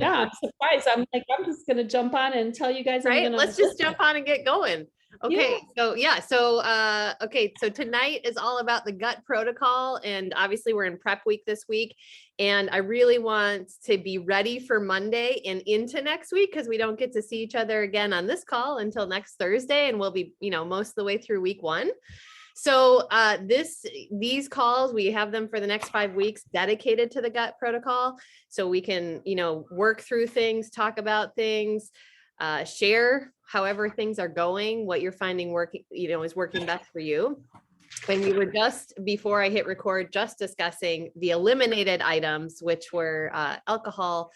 Yeah, I'm surprised. I'm like, I'm just gonna jump on and tell you guys. Right? Let's just jump on and get going. Okay, Yeah. so tonight is all about the gut protocol, and obviously we're in prep week this week, and I really want to be ready for Monday and into next week because we don't get to see each other again on this call until next Thursday, and we'll be, most of the way through week 1. So these calls, we have them for the next 5 weeks dedicated to the gut protocol. So we can, work through things, talk about things, share however things are going, what you're finding working, is working best for you. And we were just, before I hit record, just discussing the eliminated items, which were alcohol.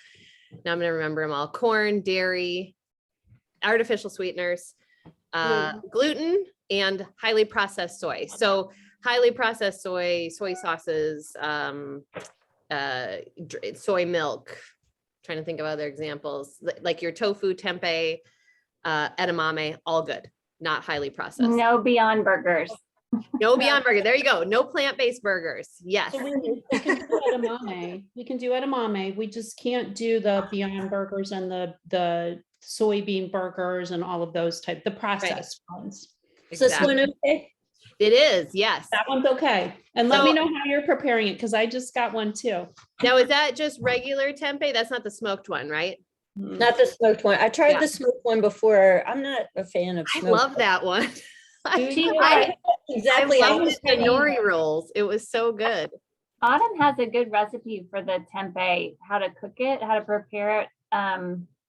Now I'm going to remember them all: corn, dairy, artificial sweeteners, gluten, and highly processed soy. So highly processed soy sauces, soy milk. Trying to think of other examples, like your tofu, tempeh, edamame, all good, not highly processed. No Beyond Burgers. No Beyond Burger. There you go. No plant-based burgers. Yes. So we can do edamame. We can do edamame. We just can't do the Beyond Burgers and the soybean burgers and all of those the processed ones. Is this one okay? It is, yes. That one's okay. And let me know how you're preparing it, because I just got one too. Now, is that just regular tempeh? That's not the smoked one, right? Not the smoked one. I tried the smoked one before. I'm not a fan of smoked. I love that one. Exactly. I love the nori rolls. It was so good. Autumn has a good recipe for the tempeh, how to cook it, how to prepare it.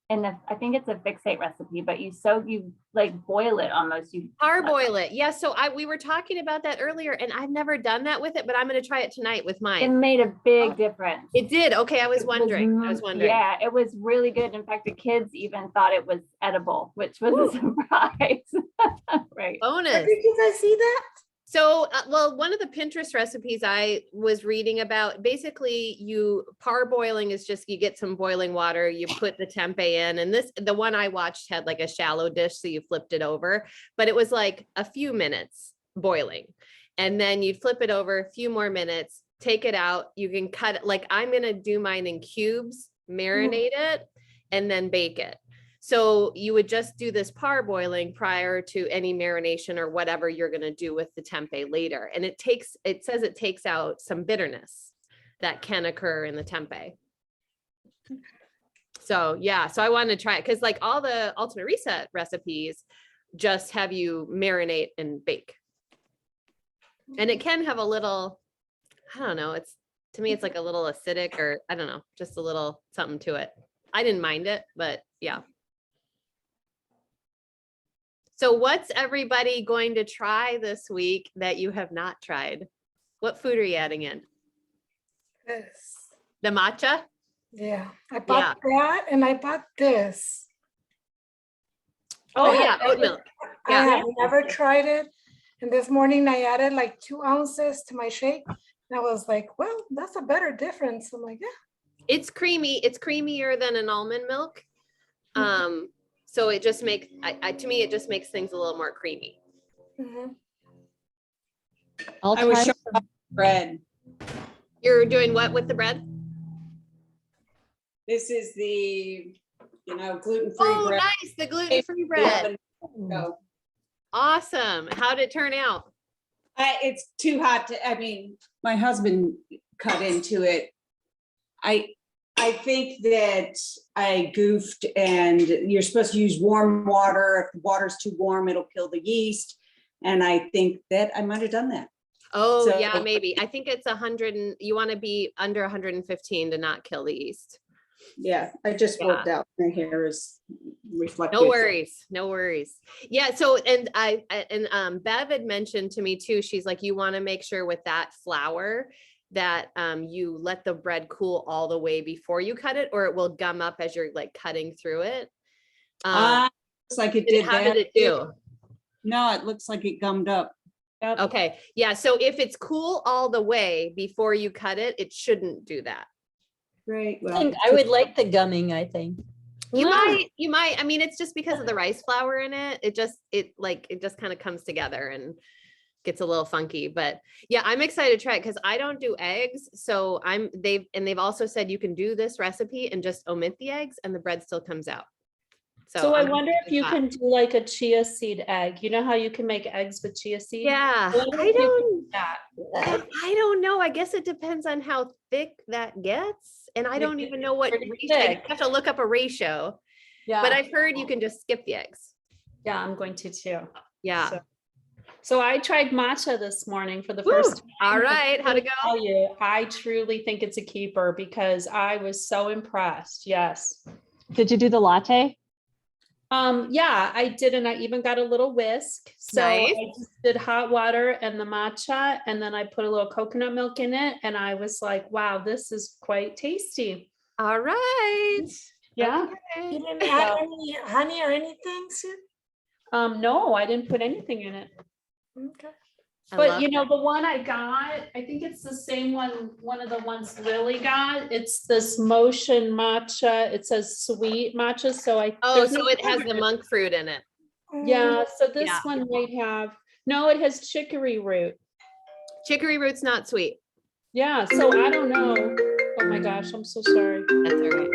And I think it's a fixate recipe, but you like boil it almost. You parboil it. Yeah. So we were talking about that earlier, and I've never done that with it, but I'm going to try it tonight with mine. It made a big difference. It did. Okay. I was wondering. Yeah, it was really good. In fact, the kids even thought it was edible, which was a surprise. Right. Bonus. Where did you guys see that? So, one of the Pinterest recipes I was reading about, basically parboiling is just, you get some boiling water, you put the tempeh in, and the one I watched had like a shallow dish. So you flipped it over, but it was like a few minutes boiling, and then you'd flip it over a few more minutes, take it out. You can cut it. Like, I'm going to do mine in cubes, marinate it, and then bake it. So you would just do this parboiling prior to any marination or whatever you're going to do with the tempeh later. And it says it takes out some bitterness that can occur in the tempeh. So yeah, so I wanted to try it because like all the Ultimate Reset recipes just have you marinate and bake. And it can have a little, I don't know, to me, it's like a little acidic, or I don't know, just a little something to it. I didn't mind it, but yeah. So what's everybody going to try this week that you have not tried? What food are you adding in? This. The matcha? Yeah, I bought that, and I bought this. Oh yeah, oat milk. I have never tried it. And this morning I added like 2 ounces to my shake. And I was like, well, that's a better difference. I'm like, yeah. It's creamy. It's creamier than an almond milk. So it just makes, to me, it just makes things a little more creamy. I was showing off bread. You're doing what with the bread? This is the, gluten-free bread. Oh, nice. The gluten-free bread. Awesome. How did it turn out? It's too hot my husband cut into it. I think that I goofed, and you're supposed to use warm water. If the water's too warm, it'll kill the yeast. And I think that I might have done that. Oh, so, yeah, maybe. I think it's 100 and you want to be under 115 to not kill the yeast. Yeah, I just worked out. My hair is reflective. No worries. No worries. Yeah. So, and Bev had mentioned to me too, she's like, you want to make sure with that flour that you let the bread cool all the way before you cut it, or it will gum up as you're like cutting through it. Looks like it did. How did it do? No, it looks like it gummed up. Yep. Okay. Yeah. So if it's cool all the way before you cut it, it shouldn't do that. Great. Well, I would like the gumming, I think. You might, I mean, it's just because of the rice flour in it. It just kind of comes together, and gets a little funky, but yeah, I'm excited to try it because I don't do eggs. So they've also said you can do this recipe and just omit the eggs and the bread still comes out. So I I'm wonder gonna if give it a you shot. can do like a chia seed egg. You know how you can make eggs with chia seed? Yeah, wonder I if you can don't, do that. I don't know. I guess it depends on how thick that gets. And I don't even know what Pretty ratio. I thick. have to look up a ratio, Yeah. but I've heard you can just skip the eggs. Yeah, I'm going to too. Yeah. So I tried matcha this morning for the Woo! first time. All right. How'd it go? Tell you, I truly think it's a keeper because I was so impressed. Yes. Did you do the latte? Yeah, I did, and I even got a little whisk. So Nice. I just did hot water and the matcha, and then I put a little coconut milk in it, and I was like, wow, this is quite tasty. All right. Yeah. You Okay. didn't add any honey or anything, Sue? No, I didn't put anything in it. Okay. I But love you know, that. the one I got, I think it's the same one of the ones Lily got. It's this motion matcha. It says sweet matcha. So Oh, there's so no it has sugar. the monk fruit in it. Yeah, so this Yeah. one might have, no, it has chicory root. Chicory root's not sweet. Yeah, so I don't know. Oh my gosh, I'm so sorry. That's all right.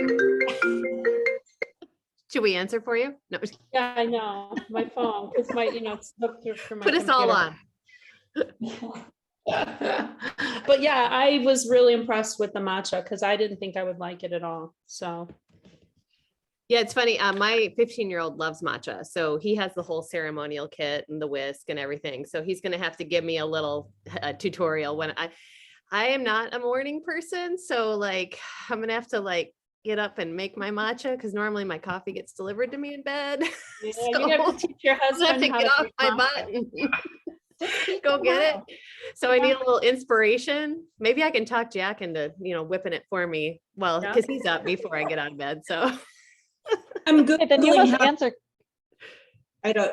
Should we answer for you? No. Yeah, I know, my phone, because it's hooked through my Put us all computer. on. But yeah, I was really impressed with the matcha because I didn't think I would like it at all. So Yeah, it's funny. My 15-year-old loves matcha. So he has the whole ceremonial kit and the whisk and everything. So he's going to have to give me a little tutorial when I am not a morning person. So like, I'm going to have to like get up and make my matcha because normally my coffee gets delivered to me in bed. yeah, So you have to teach your I have husband to how get to off make my matcha. butt and Just teach go him get how. it. So I need Yeah. a little inspiration. Maybe I can talk Jack into, whipping it for me. Well, Yeah. because he's up before I get out of bed. So I'm Okay, then you Googling must how, answer. I don't,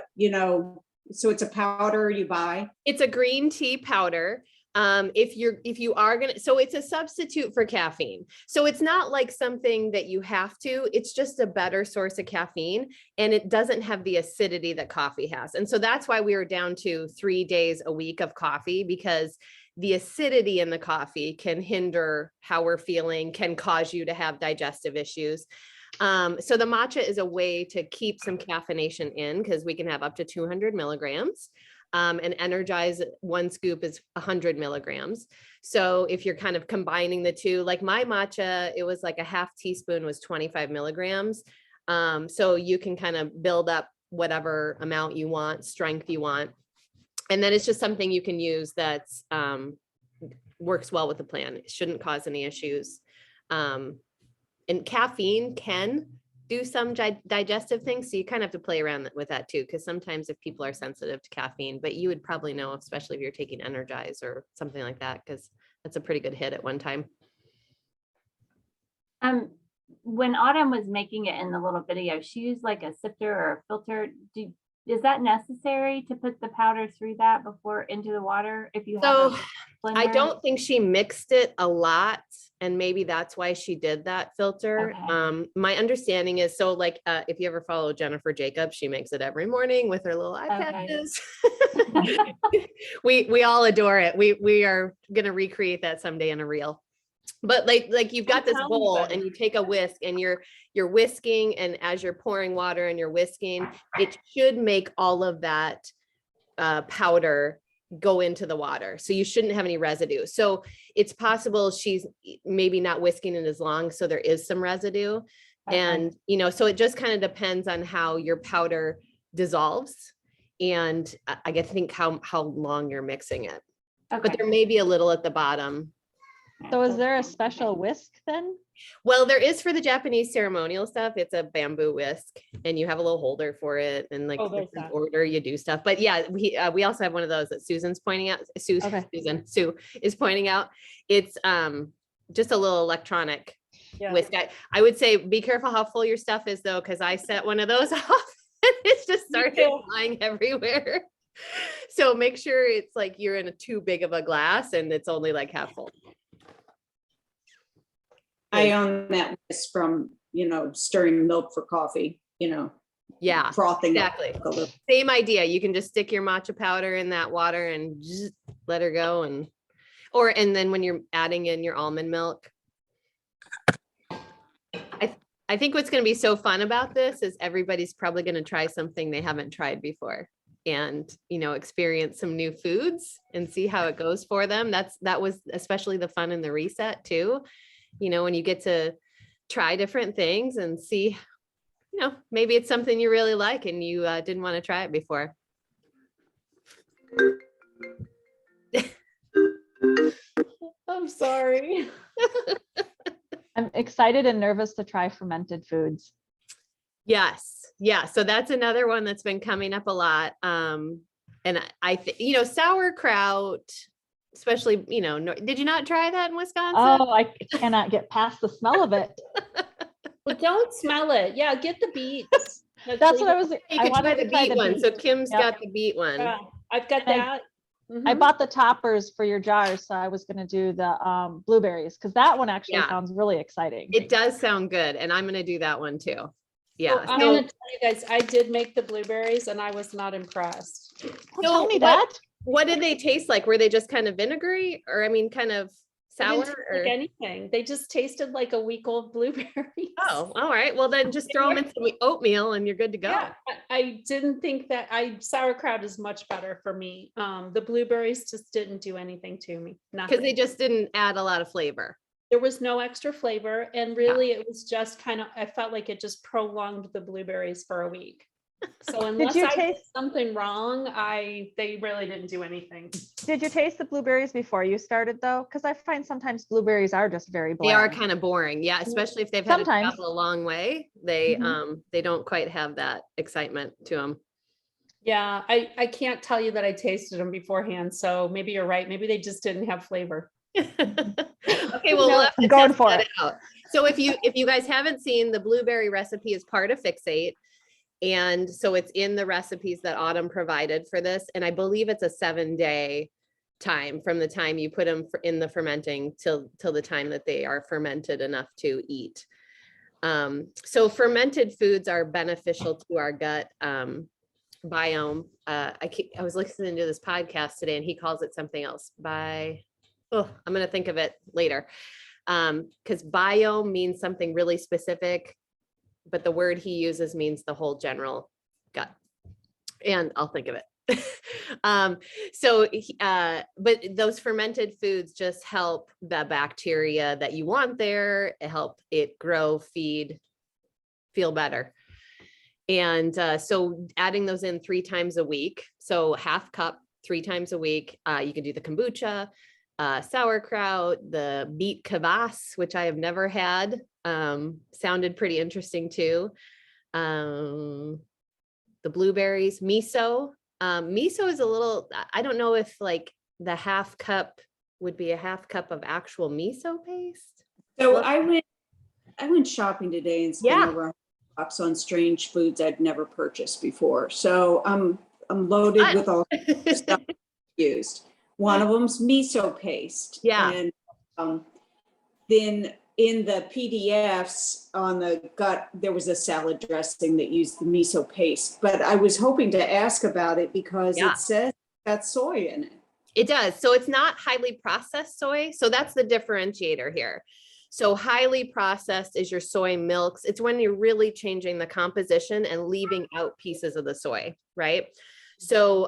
so it's a powder you buy. it's a green tea powder. If you are gonna, so it's a substitute for caffeine. So it's not like something that you have to, it's just a better source of caffeine and it doesn't have the acidity that coffee has. And so that's why we were down to 3 days a week of coffee because the acidity in the coffee can hinder how we're feeling, can cause you to have digestive issues. So the matcha is a way to keep some caffeination in because we can have up to 200 milligrams. And Energize, 1 scoop is 100 milligrams. So if you're kind of combining the two, like my matcha, it was like a half teaspoon was 25 milligrams. So you can kind of build up whatever amount you want, strength you want. And then it's just something you can use that's works well with the plan. It shouldn't cause any issues. And caffeine can do some digestive things. So you kind of have to play around with that too. Because sometimes if people are sensitive to caffeine, but you would probably know, especially if you're taking Energize or something like that, because that's a pretty good hit at one time. When Autumn was making it in the little video, she used like a sifter or a filter. Is that necessary to put the powder through that before into the water? If you have So a I blender? don't think she mixed it a lot. And maybe that's why she did that filter. Okay. My understanding is, so like, if you ever follow Jennifer Jacobs, she makes it every morning with her little iPads. We all adore it. We are going to recreate that someday in a reel. But like you've got this tell bowl anybody. and you take a whisk and you're whisking, and as you're pouring water and you're whisking, it should make all of that powder go into the water. So you shouldn't have any residue. So it's possible she's maybe not whisking it as long. So there is some residue. Okay. And, so it just kind of depends on how your powder dissolves. And I think how long you're mixing it, but Okay. there may be a little at the bottom. So is there a special whisk then? Well, there is for the Japanese ceremonial stuff. It's a bamboo whisk and you have a little holder for it and like Oh, there's different that. order you do stuff. But yeah, we also have one of those that Susan's pointing out. Sue is pointing out. It's just a little electronic Yeah. whisk. I would say be careful how full your stuff is though, because I set one of those off and it just started too. flying everywhere. So make sure it's like you're in too big of a glass and it's only like half full. I own that whisk from, stirring milk for coffee, Yeah, frothing. up exactly. a little. Same idea. You can just stick your matcha powder in that water and just let her go, and then when you're adding in your almond milk. I think what's going to be so fun about this is everybody's probably going to try something they haven't tried before, and, experience some new foods and see how it goes for them. That was especially the fun in the reset too. When you get to try different things and see, maybe it's something you really like and you didn't want to try it before. I'm sorry. I'm excited and nervous to try fermented foods. Yes. Yeah. So that's another one that's been coming up a lot. And I think, sauerkraut, especially, did you not try that in Wisconsin? Oh, I cannot get past the smell of it. Well, don't smell it. Yeah, get the beets. That's what I was. You I could try wanted the to try beet the one. So beet. Kim's Yep. got the beet one. Yeah, I've got And that. I Mhm. bought the toppers for your jars, so I was going to do the blueberries because that one actually Yeah. sounds really exciting. It does sound good. And I'm going to do that one too. Yeah. So I'm So- gonna tell you guys, I did make the blueberries and I was not impressed. Don't tell me what- that. What did they taste like? Were they just kind of vinegary or kind of They sour? didn't taste like Or... anything. They just tasted like a week old blueberries. Oh, all right. Well, then just throw them in some oatmeal and you're good to go. Yeah, I didn't think that sauerkraut is much better for me. The blueberries just didn't do anything to me. Because Nothing. they just didn't add a lot of flavor. There was no extra flavor, and really it was just kind of, I felt like it just prolonged the blueberries for a week. So unless you I did taste- something wrong, they really didn't do anything. Did you taste the blueberries before you started though? Because I find sometimes blueberries are just very bland. They are kind of boring. Yeah, especially if they've had to Sometimes. travel a long way. They Mhm. they don't quite have that excitement to them. Yeah, I can't tell you that I tasted them beforehand, so maybe you're right. Maybe they just didn't have flavor. Okay, well, No, we'll have to I'm going test for that it. out. So if you guys haven't seen, the blueberry recipe is part of Fixate. And so it's in the recipes that Autumn provided for this. And I believe it's a 7-day time from the time you put them in the fermenting till the time that they are fermented enough to eat. So fermented foods are beneficial to our gut biome. I was listening to this podcast today and he calls it something else. I'm going to think of it later. Because biome means something really specific, but the word he uses means the whole general gut. And I'll think of it. But those fermented foods just help the bacteria that you want there, help it grow, feed, feel better. And so adding those in 3 times a week, so half cup 3 times a week, you can do the kombucha, sauerkraut, the beet kvass, which I have never had, sounded pretty interesting too. The blueberries, miso. Miso is a little, I don't know if like the half cup would be a half cup of actual miso paste. So I went shopping today and spent Yeah. over $100 on strange foods I'd never purchased before. So I'm loaded Fun. with all stuff used. One of them's miso paste. Yeah. And then in the PDFs on the gut, there was a salad dressing that used the miso paste. But I was hoping to ask about it because Yeah. it says it's got soy in it. It does. So it's not highly processed soy. So that's the differentiator here. So highly processed is your soy milks. It's when you're really changing the composition and leaving out pieces of the soy, right? So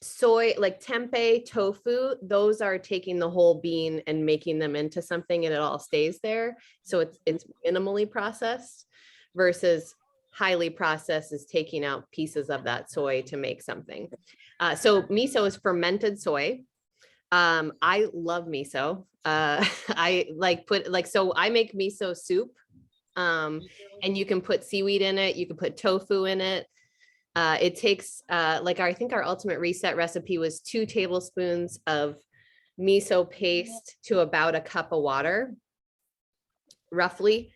soy, like tempeh, tofu, those are taking the whole bean and making them into something and it all stays there. So it's minimally processed versus highly processed is taking out pieces of that soy to make something. So miso is fermented soy. I love miso. So I make miso soup. And you can put seaweed in it. You can put tofu in it. It takes I think our ultimate reset recipe was 2 tablespoons of miso paste to about a cup of water, roughly.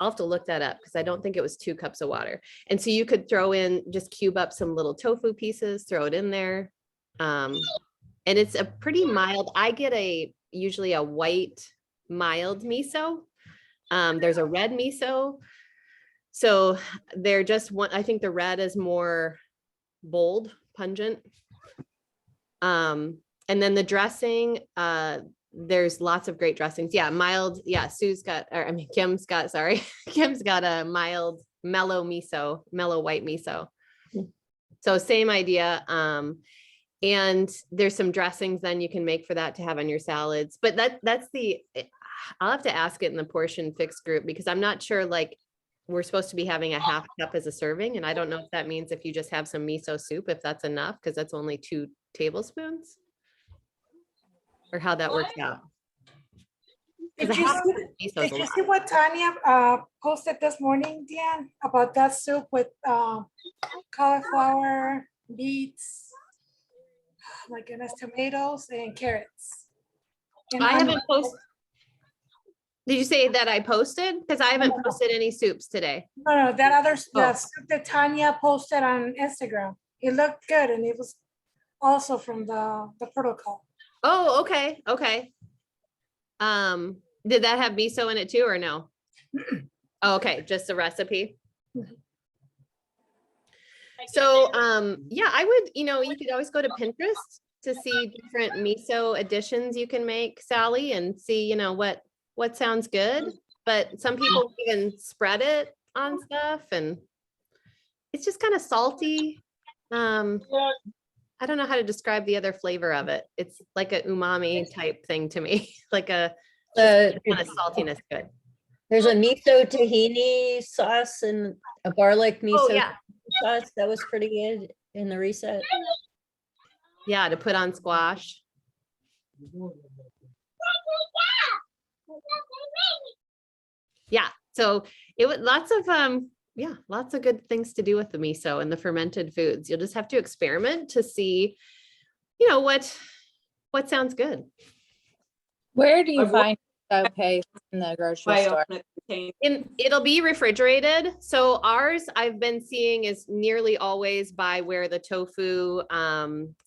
I'll have to look that up because I don't think it was 2 cups of water. And so you could throw in, just cube up some little tofu pieces, throw it in there. And it's a pretty mild, I get usually a white mild miso. There's a red miso. So they're just one, I think the red is more bold, pungent. And then the dressing, there's lots of great dressings. Yeah, mild. Yeah, Kim's got, sorry, Kim's got a mild, mellow white miso. So same idea. And there's some dressings then you can make for that to have on your salads. But I'll have to ask it in the portion fix group because I'm not sure, like, we're supposed to be having a half cup as a serving. And I don't know if that means if you just have some miso soup, if that's enough, because that's only 2 tablespoons. Or how that works out. Did you see what Tanya posted this morning, Deanne, about that soup with cauliflower, beets, oh my goodness, tomatoes and carrots? And I haven't posted. Did you say that I posted? Because I haven't posted any soups today. No, that other Oh. soup that Tanya posted on Instagram. It looked good and it was also from the protocol. Oh, okay, okay. Did that have miso in it too, or no? Oh, okay, just the recipe. So, yeah, I would, you could always go to Pinterest to see different miso additions you can make, Sally, and see, what sounds good. But some people even spread it on stuff, and it's just kind of salty. I don't know how to describe the other flavor of it. It's like a umami type thing to me, like a kind of saltiness. Good. There's a miso tahini sauce and a garlic miso yeah. sauce. That was pretty good in the reset. Yeah, to put on squash. Yeah, so it was lots of good things to do with the miso and the fermented foods. You'll just have to experiment to see, what sounds good. Where do you find miso paste in the grocery store? It'll be refrigerated. So ours I've been seeing is nearly always by where the tofu,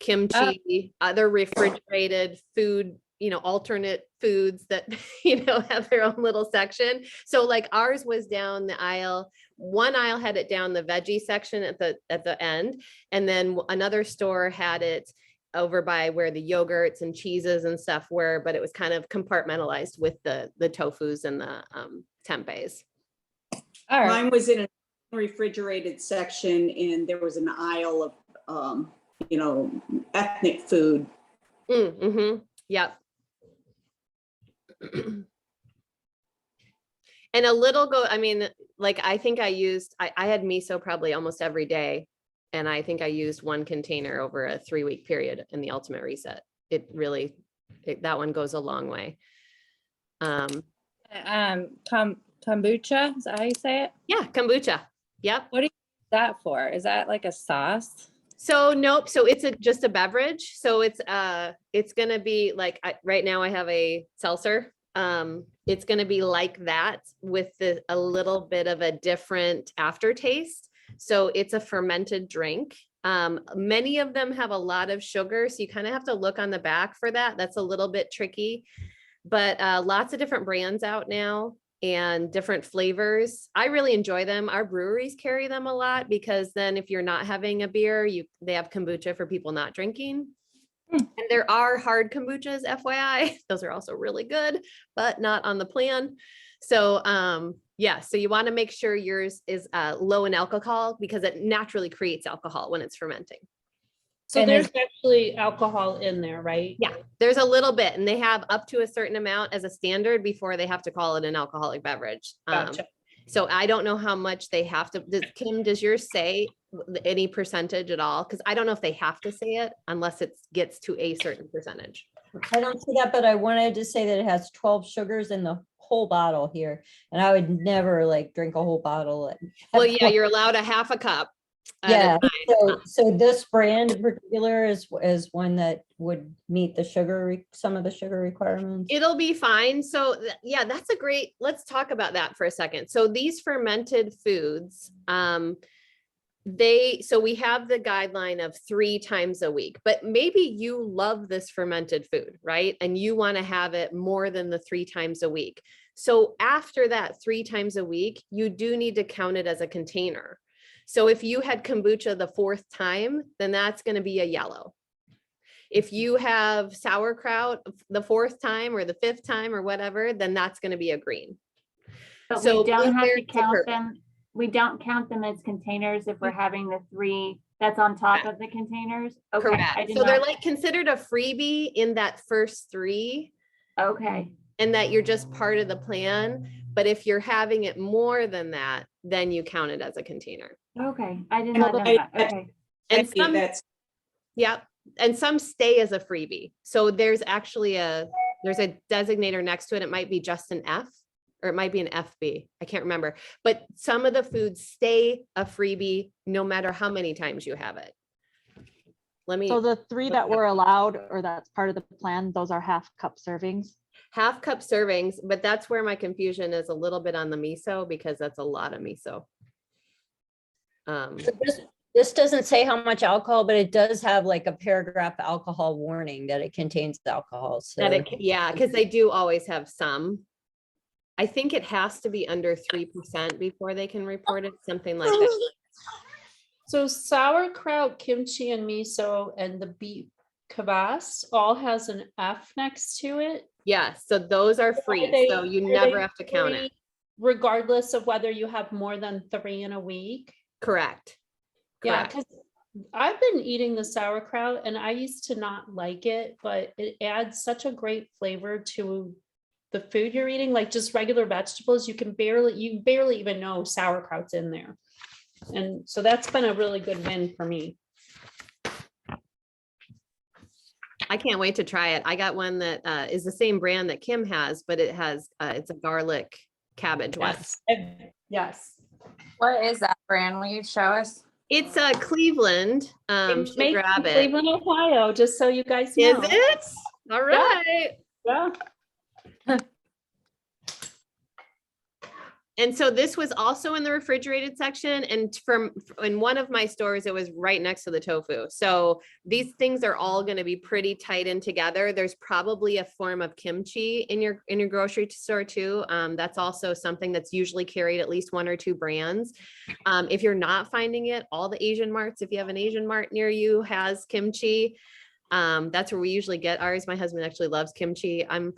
kimchi, other refrigerated food, alternate foods that, have their own little section. So like ours was down the aisle. One aisle had it down the veggie section at the end. And then another store had it over by where the yogurts and cheeses and stuff were, but it was kind of compartmentalized with the tofus and the tempehs. All right. Mine was in a refrigerated section and there was an aisle of, ethnic food. Mm-hmm. Yep. And a little I think I had miso probably almost every day. And I think I used 1 container over a 3-week period in the ultimate reset. It really, that one goes a long way. Kombucha, is that how you say it? Yeah, kombucha. Yep. What do you use that for? Is that like a sauce? So nope. So it's just a beverage. So it's going to be like, right now I have a seltzer. It's going to be like that with a little bit of a different aftertaste. So it's a fermented drink. Many of them have a lot of sugar. So you kind of have to look on the back for that. That's a little bit tricky, but lots of different brands out now and different flavors. I really enjoy them. Our breweries carry them a lot because then if you're not having a beer, they have kombucha for people not drinking. And there are hard kombuchas, FYI. Those are also really good, but not on the plan. So, so you want to make sure yours is low in alcohol because it naturally creates alcohol when it's fermenting. So there's actually alcohol in there, right? Yeah, there's a little bit, and they have up to a certain amount as a standard before they have to call it an alcoholic beverage. Gotcha. So I don't know how much they have to. Kim, does yours say any percentage at all? Because I don't know if they have to say it unless it gets to a certain percentage. I don't see that, but I wanted to say that it has 12 sugars in the whole bottle here. And I would never drink a whole bottle. Well, yeah, you're allowed a half a cup. Yeah. So this brand in particular is one that would meet some of the sugar requirements. It'll be fine. So yeah, that's let's talk about that for a second. So these fermented foods, so we have the guideline of 3 times a week, but maybe you love this fermented food, right? And you want to have it more than the 3 times a week. So after that, 3 times a week, you do need to count it as a container. So if you had kombucha the 4th time, then that's going to be a yellow. If you have sauerkraut the 4th time or the 5th time or whatever, then that's going to be a green. But So we don't have to blueberries are count perfect. them. We don't count them as containers if we're having the 3 that's on top of the containers. Okay. I Correct. did So they're not- like considered a freebie in that first 3, Okay. and that you're just part of the plan. But if you're having it more than that, then you count it as a container. Okay. I did not know that. Okay. And Becky, some, that's, yeah, and some stay as a freebie. So there's actually there's a designator next to it. It might be just an F, or it might be an FB. I can't remember. But some of the foods stay a freebie no matter how many times you have it. Let me, So the 3 that were allowed, or that's part of the plan, those are 1/2 cup servings. 1/2 cup servings, but that's where my confusion is a little bit on the miso, because that's a lot of miso. So this doesn't say how much alcohol, but it does have like a paragraph alcohol warning that it contains alcohol. So That it, yeah, because they do always have some. I think it has to be under 3% before they can report it, something like that. So sauerkraut, kimchi, and miso, and the beef kvass all has an F next to it. Yeah, so those are free, so you Are never they have to count it. free regardless of whether you have more than 3 in a week? Correct. Yeah, Correct. because I've been eating the sauerkraut and I used to not like it, but it adds such a great flavor to the food you're eating, like just regular vegetables. You barely even know sauerkraut's in there. And so that's been a really good win for me. I can't wait to try it. I got one that is the same brand that Kim has, but it has, it's a garlic cabbage one. Yes. What is that brand? Will you show us? It's Cleveland. They Should make grab in it. Cleveland, Ohio, just so you guys Is know. it? All right. Yeah. And so this was also in the refrigerated section, and in one of my stores, it was right next to the tofu. So these things are all going to be pretty tight in together. There's probably a form of kimchi in your grocery store too. That's also something that's usually carried at least 1 or 2 brands. If you're not finding it, all the Asian marts, if you have an Asian mart near you, has kimchi. That's where we usually get ours. My husband actually loves kimchi. I'm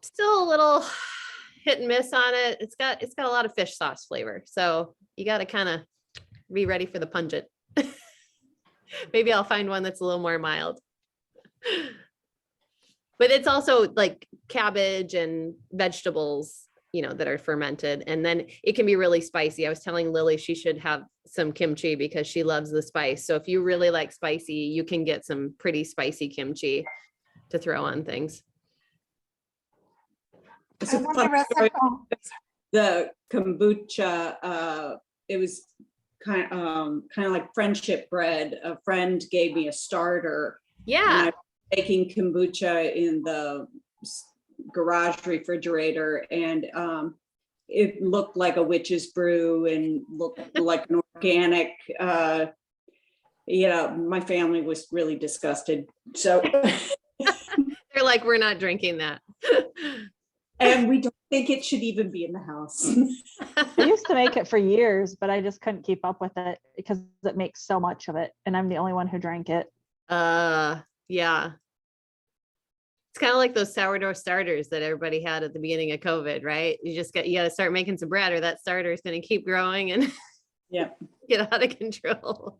still a little hit and miss on it. It's got a lot of fish sauce flavor. So you got to kind of be ready for the pungent. Maybe I'll find one that's a little more mild. But it's also like cabbage and vegetables, that are fermented. And then it can be really spicy. I was telling Lily she should have some kimchi because she loves the spice. So if you really like spicy, you can get some pretty spicy kimchi to throw on things. I want the recipe. the kombucha, it was kind of like friendship bread. A friend gave me a starter. Yeah. And I was making kombucha in the garage refrigerator, and it looked like a witch's brew and looked like an organic. My family was really disgusted. So they're like, we're not drinking that. And we don't think it should even be in the house. I used to make it for years, but I just couldn't keep up with it because it makes so much of it. And I'm the only one who drank it. Yeah. It's kind of like those sourdough starters that everybody had at the beginning of COVID, right? You got to start making some bread, or that starter is going to keep growing and Yeah, get out of control.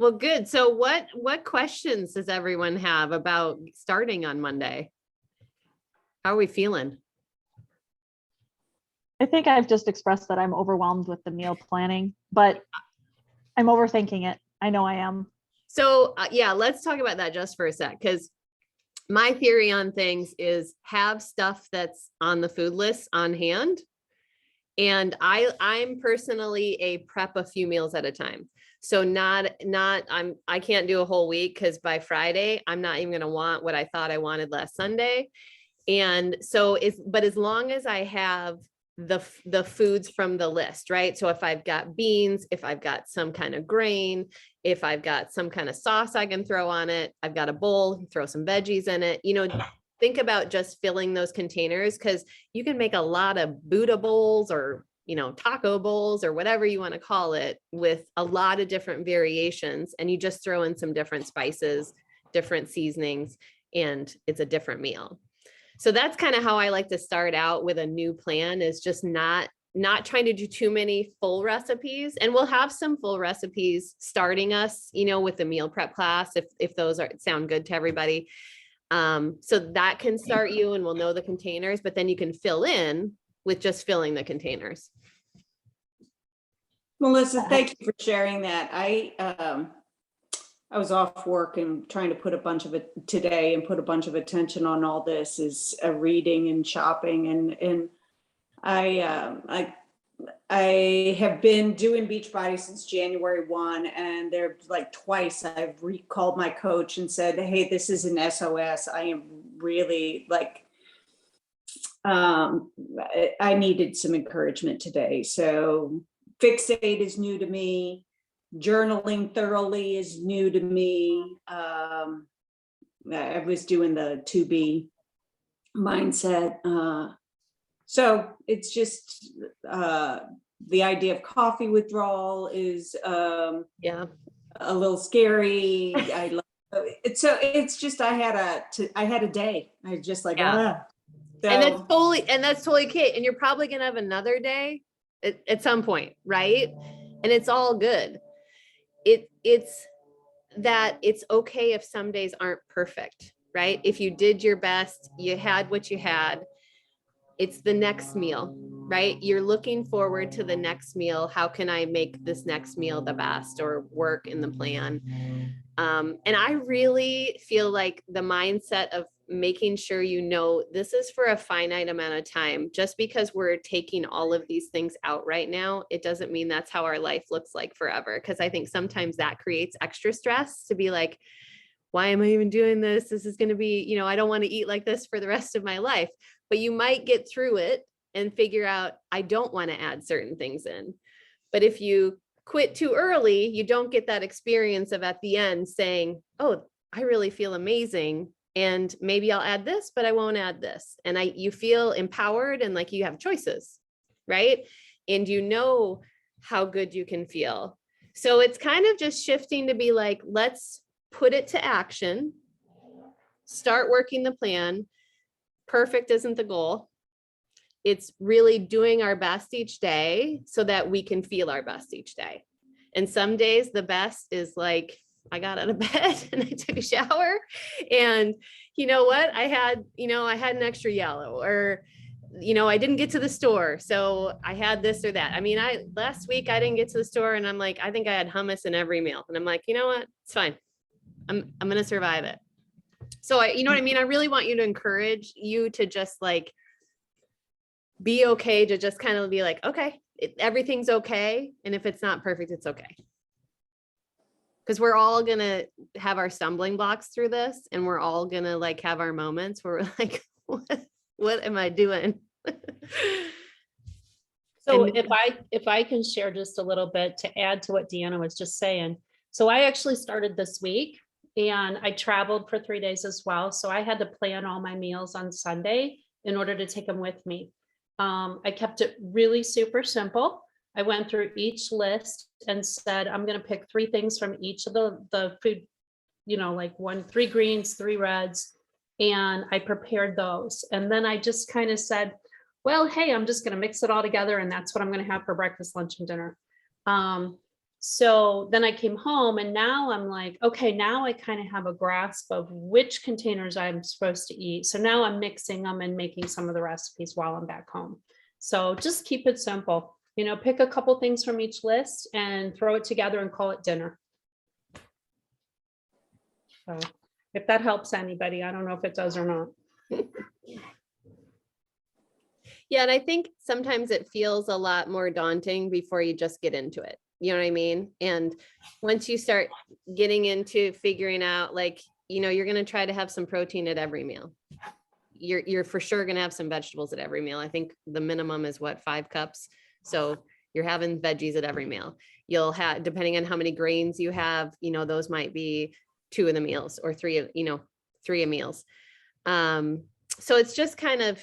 Well, good. So what questions does everyone have about starting on Monday? How are we feeling? I think I've just expressed that I'm overwhelmed with the meal planning, but I'm overthinking it. I know I am. So yeah, let's talk about that just for a sec, because my theory on things is have stuff that's on the food list on hand. And I'm personally a prep a few meals at a time. So I can't do a whole week, because by Friday, I'm not even going to want what I thought I wanted last Sunday. And so but as long as I have the foods from the list, right? So if I've got beans, if I've got some kind of grain, if I've got some kind of sauce I can throw on it, I've got a bowl, throw some veggies in it, think about just filling those containers, because you can make a lot of Buddha bowls or, taco bowls or whatever you want to call it, with a lot of different variations, and you just throw in some different spices, different seasonings, and it's a different meal. So that's kind of how I like to start out with a new plan, is just not trying to do too many full recipes. And we'll have some full recipes starting us, with the meal prep class, if those sound good to everybody. So that can start you, and we'll know the containers, but then you can fill in with just filling the containers. Melissa, thank you for sharing that. I was off work and trying to put a bunch of it today and put a bunch of attention on all this is reading and shopping. And I have been doing Beachbody since January 1, and there like twice I've recalled my coach and said, hey, this is an SOS. I am really like, I needed some encouragement today. So Fixate is new to me. Journaling thoroughly is new to me. I was doing the 2B mindset. So it's just the idea of coffee withdrawal is a little scary. I love it. So it's just I had a day. I just like So, and that's totally okay. And you're probably gonna have another day at some point, right? And it's all good. It's okay if some days aren't perfect, right? If you did your best, you had what you had. It's the next meal, right? You're looking forward to the next meal. How can I make this next meal the best, or work in the plan? And I really feel like the mindset of making sure this is for a finite amount of time. Just because we're taking all of these things out right now, it doesn't mean that's how our life looks like forever. Because I think sometimes that creates extra stress to be like, why am I even doing this? This is going to be, I don't want to eat like this for the rest of my life. But you might get through it and figure out, I don't want to add certain things in. But if you quit too early, you don't get that experience of at the end saying, oh, I really feel amazing. And maybe I'll add this, but I won't add this. And you feel empowered and like you have choices, right? And you know how good you can feel. So it's kind of just shifting to be like, let's put it to action, start working the plan. Perfect isn't the goal. It's really doing our best each day so that we can feel our best each day. And some days the best is like, I got out of bed and I took a shower, and you know what? I had an extra yellow, or, I didn't get to the store, so I had this or that. I mean, last week I didn't get to the store, and I'm like, I think I had hummus in every meal. And I'm like, you know what? It's fine. I'm going to survive it. So you know what I mean? I really want you to encourage you to just like, be okay, to just kind of be like, okay, everything's okay. And if it's not perfect, it's okay. Because we're all going to have our stumbling blocks through this, and we're all going to like have our moments where we're like, what am I doing? So if I can share just a little bit to add to what Deanna was just saying. So I actually started this week, and I traveled for 3 days as well. So I had to plan all my meals on Sunday in order to take them with me. I kept it really super simple. I went through each list and said, I'm going to pick 3 things from each of the food, like 3 greens, 3 reds. And I prepared those. And then I just kind of said, well, hey, I'm just going to mix it all together. And that's what I'm going to have for breakfast, lunch, and dinner. So then I came home, and now I'm like, okay, now I kind of have a grasp of which containers I'm supposed to eat. So now I'm mixing them and making some of the recipes while I'm back home. So just keep it simple. Pick a couple things from each list and throw it together and call it dinner. So if that helps anybody, I don't know if it does or not. Yeah. And I think sometimes it feels a lot more daunting before you just get into it. You know what I mean? And once you start getting into figuring out, like, you're going to try to have some protein at every meal. You're for sure going to have some vegetables at every meal. I think the minimum is 5 cups. So you're having veggies at every meal. You'll have, depending on how many grains you have, those might be 2 of the meals, or 3 of meals. so it's just kind of,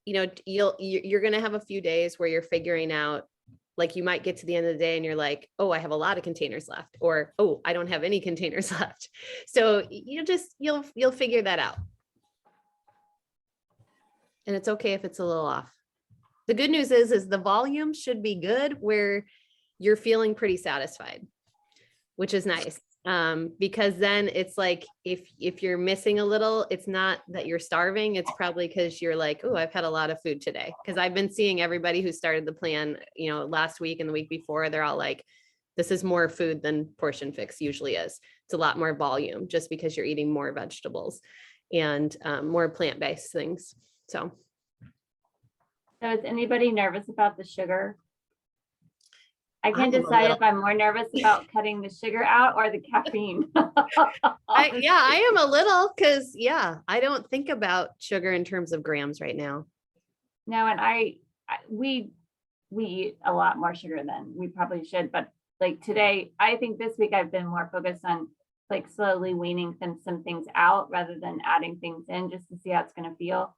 you're going to have a few days where you're figuring out, like you might get to the end of the day and you're like, oh, I have a lot of containers left, or, oh, I don't have any containers left. So you'll figure that out. And it's okay if it's a little off. The good news is the volume should be good where you're feeling pretty satisfied, which is nice. Because then it's like, if you're missing a little, it's not that you're starving. It's probably because you're like, oh, I've had a lot of food today. Because I've been seeing everybody who started the plan, last week and the week before, they're all like, this is more food than Portion Fix usually is. It's a lot more volume just because you're eating more vegetables and more plant-based things. So is anybody nervous about the sugar? I can't I'm a decide little- if I'm more nervous about cutting the sugar out or the caffeine. I am a little, because I don't think about sugar in terms of grams right now. No, and we eat a lot more sugar than we probably should, but like today, I think this week I've been more focused on like slowly weaning some things out rather than adding things in just to see how it's going to feel.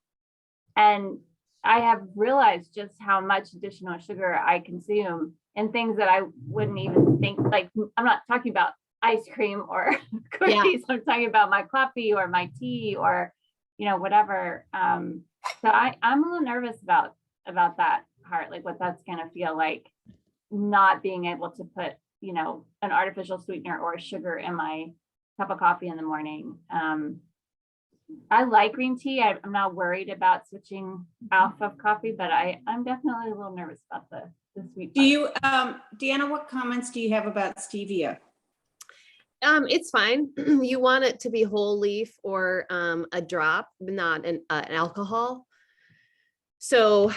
And I have realized just how much additional sugar I consume and things that I wouldn't even think, like, I'm not talking about ice cream or cookies. I'm talking about my coffee or my tea or, whatever. So I'm a little nervous about that part, like what that's going to feel like, not being able to put, an artificial sweetener or sugar in my cup of coffee in the morning. I like green tea. I'm not worried about switching off of coffee, but I'm definitely a little nervous about the sweet. Do you, Deanna, what comments do you have about stevia? It's fine. You want it to be whole leaf or a drop, not an alcohol. So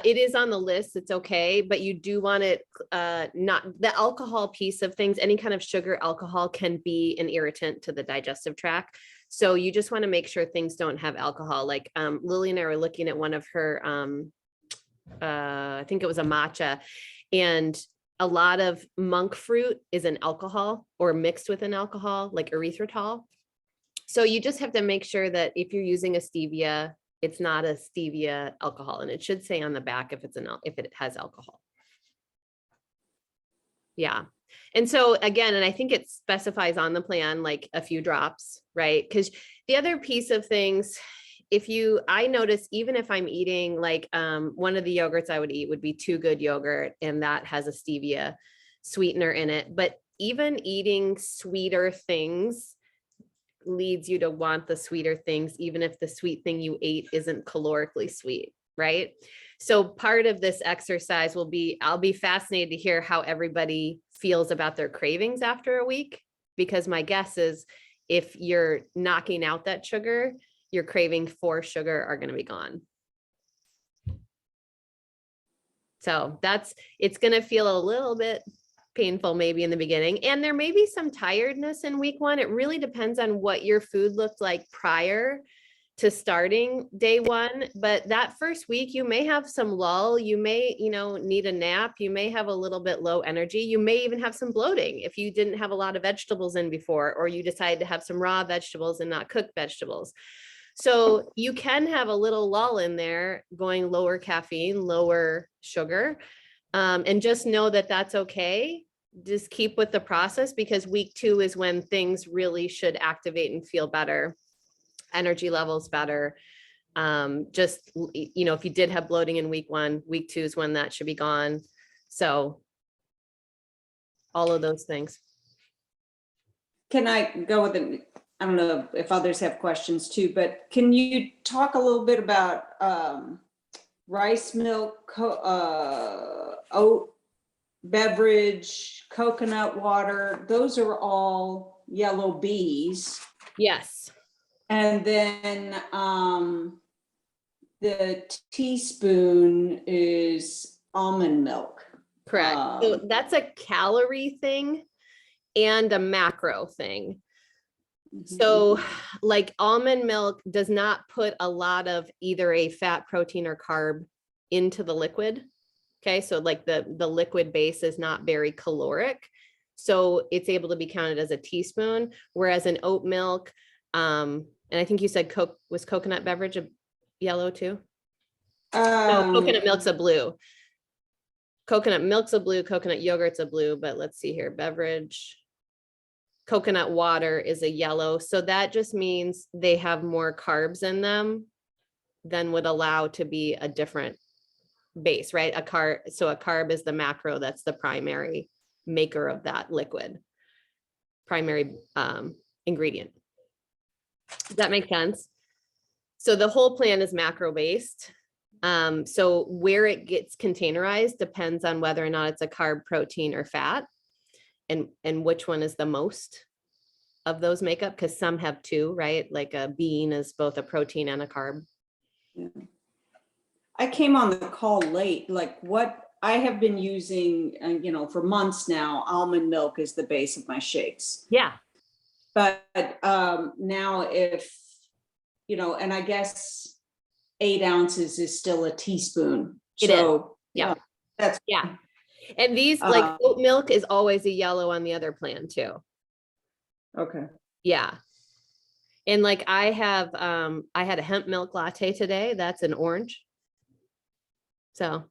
it is on the list. It's okay, but you do want it not the alcohol piece of things. Any kind of sugar alcohol can be an irritant to the digestive tract. So you just want to make sure things don't have alcohol. Like Lily and I were looking at one of her, I think it was a matcha, and a lot of monk fruit is an alcohol or mixed with an alcohol, like erythritol. So you just have to make sure that if you're using a stevia, it's not a stevia alcohol, and it should say on the back if it has alcohol. Yeah. And so again, and I think it specifies on the plan, like a few drops, right? Because the other piece of things, I notice even if I'm eating like one of the yogurts I would eat would be Too Good yogurt, and that has a stevia sweetener in it. But even eating sweeter things leads you to want the sweeter things, even if the sweet thing you ate isn't calorically sweet, right? So part of this exercise will be, I'll be fascinated to hear how everybody feels about their cravings after a week, because my guess is if you're knocking out that sugar, your craving for sugar are going to be gone. So it's going to feel a little bit painful maybe in the beginning. And there may be some tiredness in week one. It really depends on what your food looked like prior to starting day one. But that first week, you may have some lull. You may, need a nap. You may have a little bit low energy. You may even have some bloating if you didn't have a lot of vegetables in before, or you decided to have some raw vegetables and not cooked vegetables. So you can have a little lull in there, going lower caffeine, lower sugar. And just know that that's okay. Just keep with the process, because week 2 is when things really should activate and feel better. Energy levels better. Just, if you did have bloating in week 1, week 2 is when that should be gone. So all of those things. Can I go with it? I don't know if others have questions too, but can you talk a little bit about rice milk, oat beverage, coconut water? Those are all yellow bees. Yes. And then the teaspoon is almond milk. Correct. So that's a calorie thing and a macro thing. So like almond milk does not put a lot of either a fat, protein, or carb into the liquid. Okay. So like the liquid base is not very caloric. So it's able to be counted as a teaspoon, whereas an oat milk, and And I think you said was coconut beverage a yellow too? No, coconut milk's a blue. Coconut milk's a blue, coconut yogurt's a blue, but let's see here, beverage. Coconut water is a yellow. So that just means they have more carbs in them than would allow to be a different base, right? So a carb is the macro, that's the primary maker of that liquid, primary ingredient. Does that make sense? So the whole plan is macro based. So where it gets containerized depends on whether or not it's a carb, protein, or fat, and which one is the most of those makeup, because some have two, right? Like a bean is both a protein and a carb. Yeah. I came on the call late, like what I have been using, for months now, almond milk is the base of my shakes. Yeah. But now if, and I guess 8 ounces is still a teaspoon. It so, is. Yeah. That's yeah. And these like oat milk is always a yellow on the other plan too. Okay. Yeah. And like I had a hemp milk latte today. That's an orange. So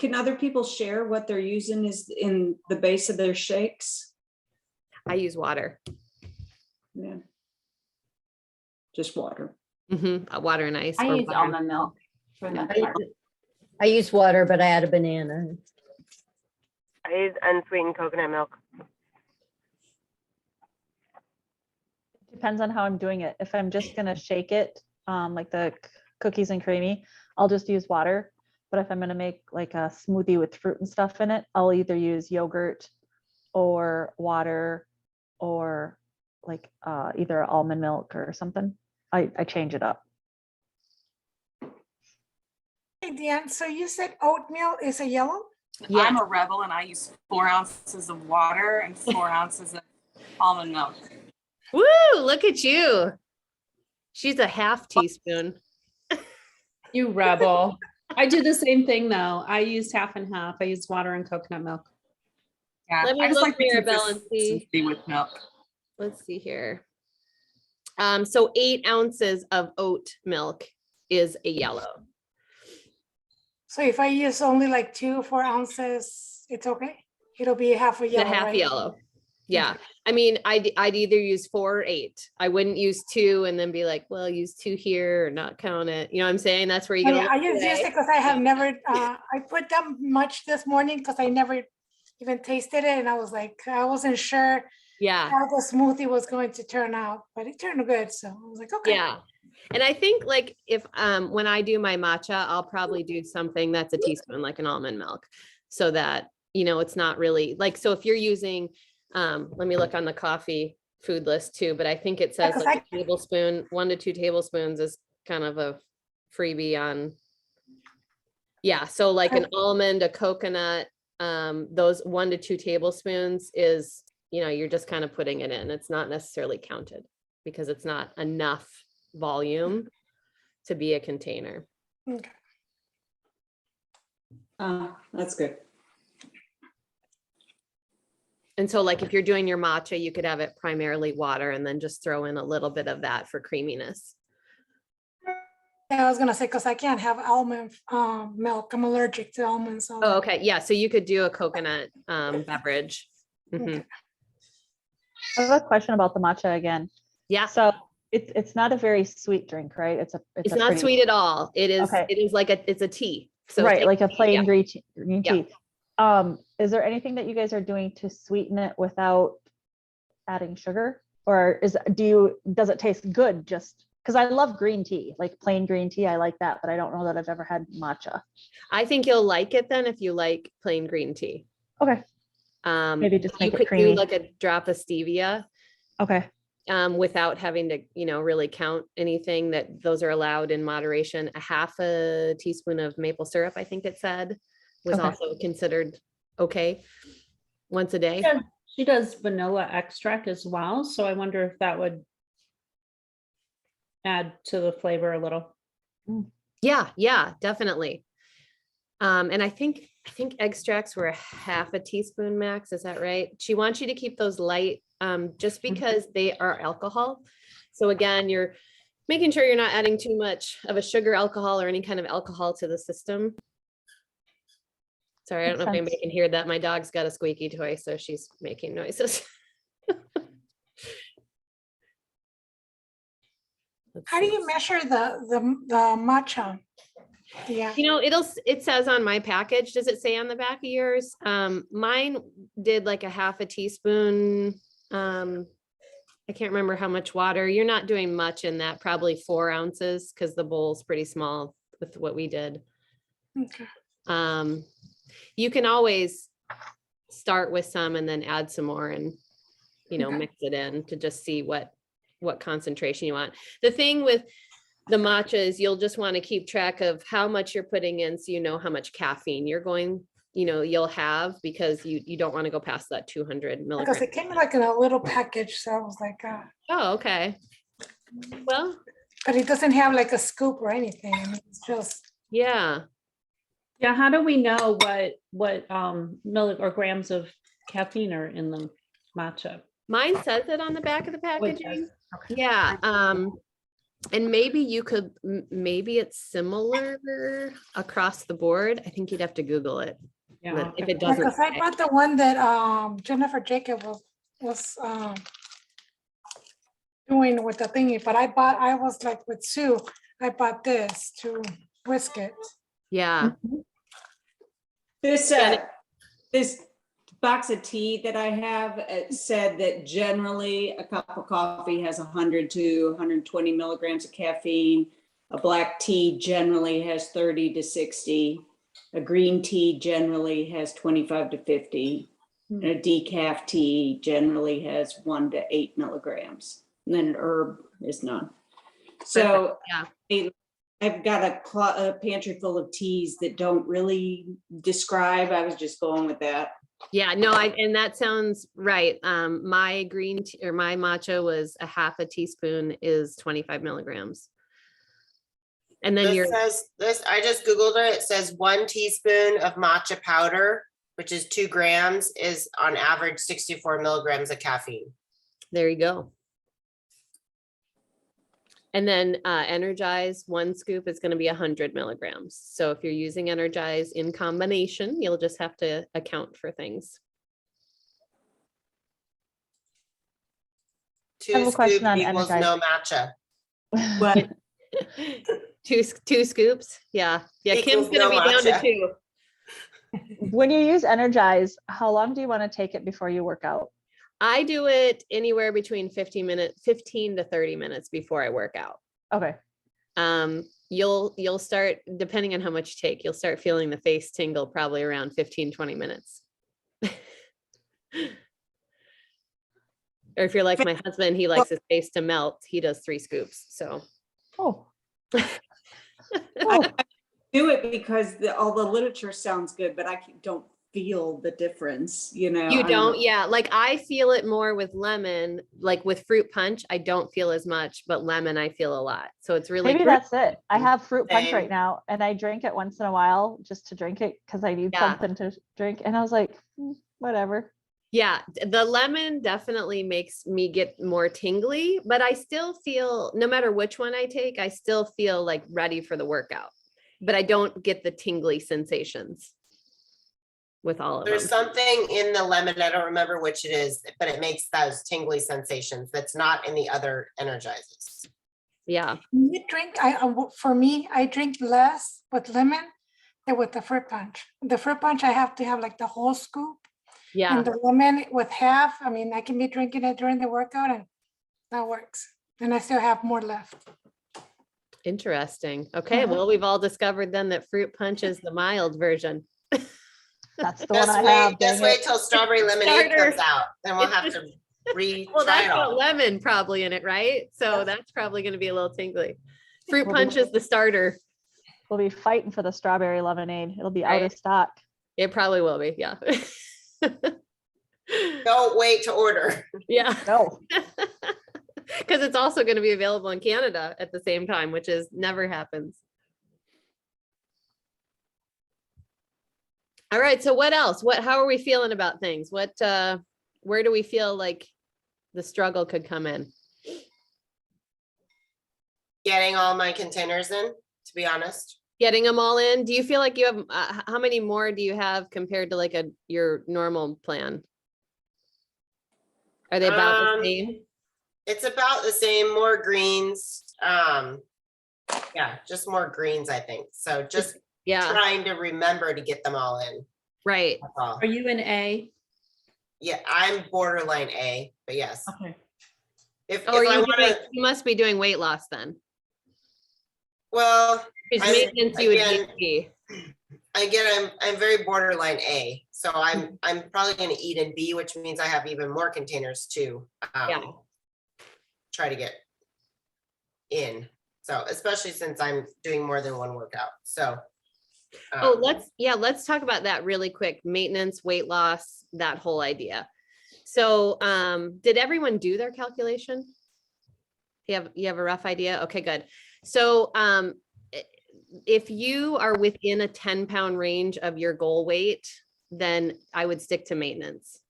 can other people share what they're using is in the base of their shakes? I use water. Yeah. Just water. Water and ice. I or use water. almond milk for the part. I use water, but I add a banana. I use unsweetened coconut milk. Depends on how I'm doing it. If I'm just gonna shake it, like the cookies and creamy, I'll just use water. But if I'm gonna make like a smoothie with fruit and stuff in it, I'll either use yogurt or water or like either almond milk or something. I change it up. Hey, Deanne, so you said oatmeal is a yellow? Yeah. I'm a rebel and I use 4 ounces of water and 4 ounces of almond milk. Woo, look at you. She's a half teaspoon. You rebel. I do the same thing though. I use half and half. I use water and coconut milk. Yeah, Let me I just look, the Maribel, and see. consistency with milk. Let's see here. So 8 ounces of oat milk is a yellow. So if I use only like 2 or 4 ounces, it's okay? It'll be half a The yellow, half right? yellow. Yeah. I mean, I'd either use 4 or 8. I wouldn't use 2 and then be like, well, use 2 here or not count it. You know what I'm saying? That's where you Oh, get. yeah, I just used it because I have never, I put them much this morning because I never even tasted it. And I was like, I wasn't sure Yeah. how the smoothie was going to turn out, but it turned good. So I was like, okay. Yeah. And I think like if when I do my matcha, I'll probably do something that's a teaspoon, like an almond milk, so that, it's not really like, so if you're using, let me look on the coffee food list too, but I think it says like a tablespoon, 1 to 2 tablespoons is kind of a freebie on. Yeah. So like an almond, a coconut, those 1 to 2 tablespoons is, you're just kind of putting it in. It's not necessarily counted because it's not enough volume to be a container. Okay. That's good. And so like if you're doing your matcha, you could have it primarily water and then just throw in a little bit of that for creaminess. Yeah, I was gonna say, because I can't have almond milk. I'm allergic to almonds. So Oh, okay. Yeah. So you could do a coconut beverage. Okay. I have a question about the matcha again. Yeah. So it's not a very sweet drink, right? It's It's a not pretty- sweet at all. It is, Okay. it is like it's a tea. So right, think- like a plain yeah. green Yeah. tea. Is there anything that you guys are doing to sweeten it without adding sugar? Or does it taste good just because I love green tea, like plain green tea. I like that, but I don't know that I've ever had matcha. I think you'll like it then if you like plain green tea. Okay. Maybe just You make it could do creamy. like a drop of stevia. Okay. Without having to, really count anything, that those are allowed in moderation. A half a teaspoon of maple syrup, I think it said, was Okay. also considered okay once a day. Yeah, she does vanilla extract as well. So I wonder if that would add to the flavor a little. Yeah, definitely. And I think extracts were a half a teaspoon max. Is that right? She wants you to keep those light just because they are alcohol. So again, you're making sure you're not adding too much of a sugar alcohol or any kind of alcohol to the system. Sorry, I don't know if Makes anybody sense. can hear that. My dog's got a squeaky toy, so she's making noises. Let's How do see. you measure the matcha? Yeah. You know, it says on my package, does it say on the back of yours? Mine did like a half a teaspoon. I can't remember how much water. You're not doing much in that, probably 4 ounces, because the bowl's pretty small with what we did. Okay. You can always start with some and then add some more and, you know, Okay. mix it in to just see what concentration you want. The thing with the matcha is you'll just want to keep track of how much you're putting in, so you know how much caffeine you're going, you know, you'll have, because you don't want to go past that 200 Because milligrams. it came like in a little package, so I was like, Oh, okay. Well, but it doesn't have like a scoop or anything. I mean, it's just, yeah. Yeah, how do we know what or grams of caffeine are in the matcha? Mine says it on the back of the Oh, it does. packaging. Okay. Yeah. And maybe you could, maybe it's similar across the board. I think you'd have to Google it. Yeah, But I'll if check it it out. doesn't, because I bought the one that Jennifer Jacob was doing with the thingy, but I was like with Sue, I bought this to whisk it. yeah. This, Yeah. this box of tea that I have said that generally a cup of coffee has 100 to 120 milligrams of caffeine. A black tea generally has 30 to 60. A green tea generally has 25 to 50. And a decaf tea generally has 1 to 8 milligrams. And then an herb is none. So Yeah. I've got a pantry full of teas that don't really describe. I was just going with that. Yeah, no, and that sounds right. My green tea or my matcha was a half a teaspoon is 25 milligrams. And then This says this, I just Googled it. It says 1 teaspoon of matcha powder, which is 2 grams, is on average 64 milligrams of caffeine. there you go. And then Energize 1 scoop is going to be 100 milligrams. So if you're using Energize in combination, you'll just have to account for things. 2 I have a question scoop on equals Energize. no matcha. But two scoops. Yeah. Yeah. Kim's Equals going to no be down to matcha. 2. When you use Energize, how long do you want to take it before you work out? I do it anywhere between 15 to 30 minutes before I work out. Okay. You'll start, depending on how much you take, you'll start feeling the face tingle probably around 15, 20 minutes. Or if you're like my husband, he likes his face to melt. He does 3 scoops. So. Oh. I do it because all the literature sounds good, but I don't feel the difference, you know. You don't? Yeah. Like I feel it more with lemon, like with fruit punch, I don't feel as much, but lemon, I feel a lot. So it's really Maybe that's it. I have fruit punch Same. right now and I drink it once in a while just to drink it because I need Yeah. something to drink. And I was like, whatever. Yeah, the lemon definitely makes me get more tingly, but I still feel, no matter which one I take, I still feel like ready for the workout, but I don't get the tingly sensations with all of them. There's something in the lemon, I don't remember which it is, but it makes those tingly sensations that's not in the other energizers. Yeah. You drink, for me, I drink less with lemon than with the fruit punch. The fruit punch, I have to have like the whole scoop. Yeah. And the lemon with half, I mean, I can be drinking it during the workout and that works. And I still have more left. Interesting. Okay. Uh-huh. Well, we've all discovered then that fruit punch is the mild version. That's the one I have. Just dang wait it. till strawberry lemonade Starter. comes out. Then we'll have to retry Well, that's it got all. lemon probably in it, right? So that's probably going to be a little tingly. Fruit We'll be- punch is the starter. We'll be fighting for the strawberry lemonade. It'll be out Right. of stock. It probably will be. Yeah. Don't wait to order. Yeah. No. Because it's also going to be available in Canada at the same time, which is never happens. All right. So what else? How are we feeling about things? Where do we feel like the struggle could come in? Getting all my containers in, to be honest. Getting them all in? Do you feel like you have, how many more do you have compared to like your normal plan? Are they about the same? It's about the same, more greens. Yeah, just more greens, I think. So just Yeah, trying to remember to get them all in. right. That's all. Are you an A? Yeah, I'm borderline A, but yes. Okay. If Oh, are I you want doing, to, you must be doing weight loss then. well, Because I- maintenance you would again- be. again, I'm very borderline A. So I'm probably going to eat in B, which means I have even more containers to Yeah. try to get in. So especially since I'm doing more than one workout. So Oh, let's talk about that really quick. Maintenance, weight loss, that whole idea. So, did everyone do their calculation? You have a rough idea? Okay, good. So, if you are within a 10-pound range of your goal weight, then I would stick to maintenance.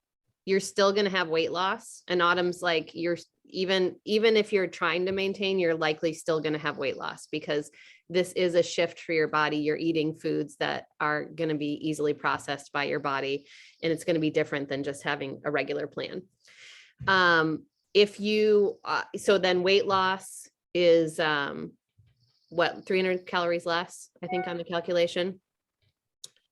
You're still going to have weight loss, and Autumn's like, even if you're trying to maintain, you're likely still going to have weight loss because this is a shift for your body. You're eating foods that are going to be easily processed by your body, and it's going to be different than just having a regular plan. If you, so then weight loss is, what, 300 calories less, I think, on the calculation.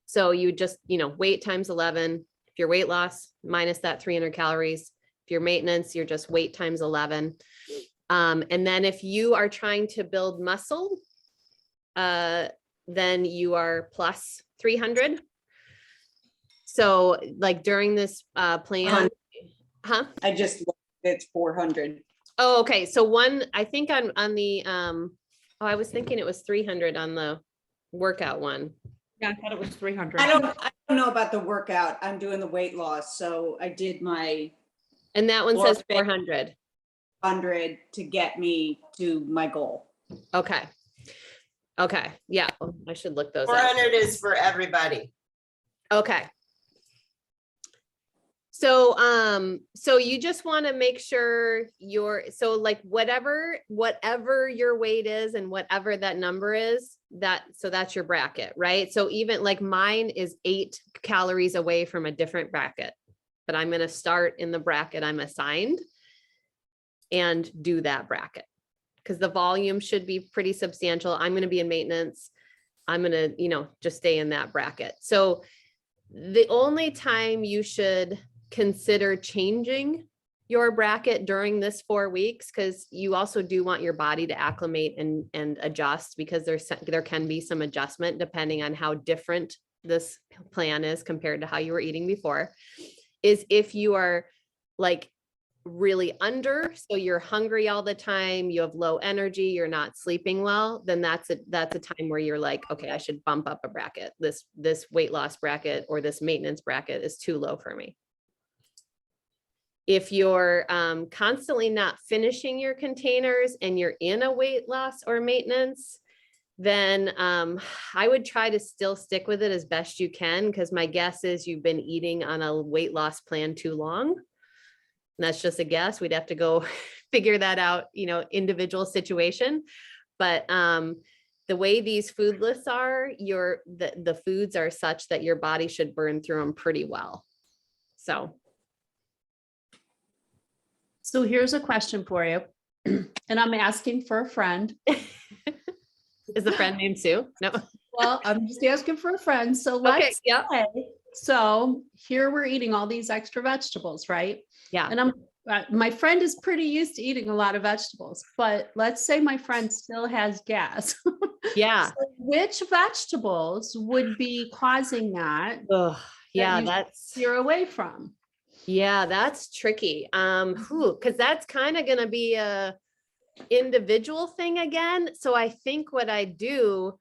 So you just, weight times 11. If your weight loss minus that 300 calories, if your maintenance, you're just weight times 11. And then if you are trying to build muscle, then you are plus 300. So like during this plan, I just, it's 400. Oh, okay. So I think on the, I was thinking it was 300 on the workout one. Yeah, I thought it was 300. I don't know about the workout. I'm doing the weight loss. So I did my And that one says 400. 100 to get me to my goal. Okay. Okay. Yeah. I should look those up. 400 is for everybody. Okay. So you just want to make sure so like whatever your weight is and whatever that number is, that's your bracket, right? So even like mine is 8 calories away from a different bracket, but I'm going to start in the bracket I'm assigned and do that bracket because the volume should be pretty substantial. I'm going to be in maintenance. I'm going to, just stay in that bracket. So the only time you should consider changing your bracket during this 4 weeks, because you also do want your body to acclimate and adjust, because there can be some adjustment depending on how different this plan is compared to how you were eating before, is if you are like really under, so you're hungry all the time, you have low energy, you're not sleeping well, then that's a time where you're like, okay, I should bump up a bracket. This weight loss bracket or this maintenance bracket is too low for me. If you're constantly not finishing your containers and you're in a weight loss or maintenance, then I would try to still stick with it as best you can, because my guess is you've been eating on a weight loss plan too long. And that's just a guess. We'd have to go figure that out, individual situation. But the way these food lists are, the foods are such that your body should burn through them pretty well. So here's a question for you. And I'm asking for a friend. Is the friend named Sue? No. Well, I'm just asking for a friend. So let's say, so here we're eating all these extra vegetables, right? Yeah. And my friend is pretty used to eating a lot of vegetables, but let's say my friend still has gas. Yeah. So which vegetables would be causing that? Yeah, that's you're away from. Yeah, that's tricky. Because that's kind of going to be a individual thing again. So I think what I do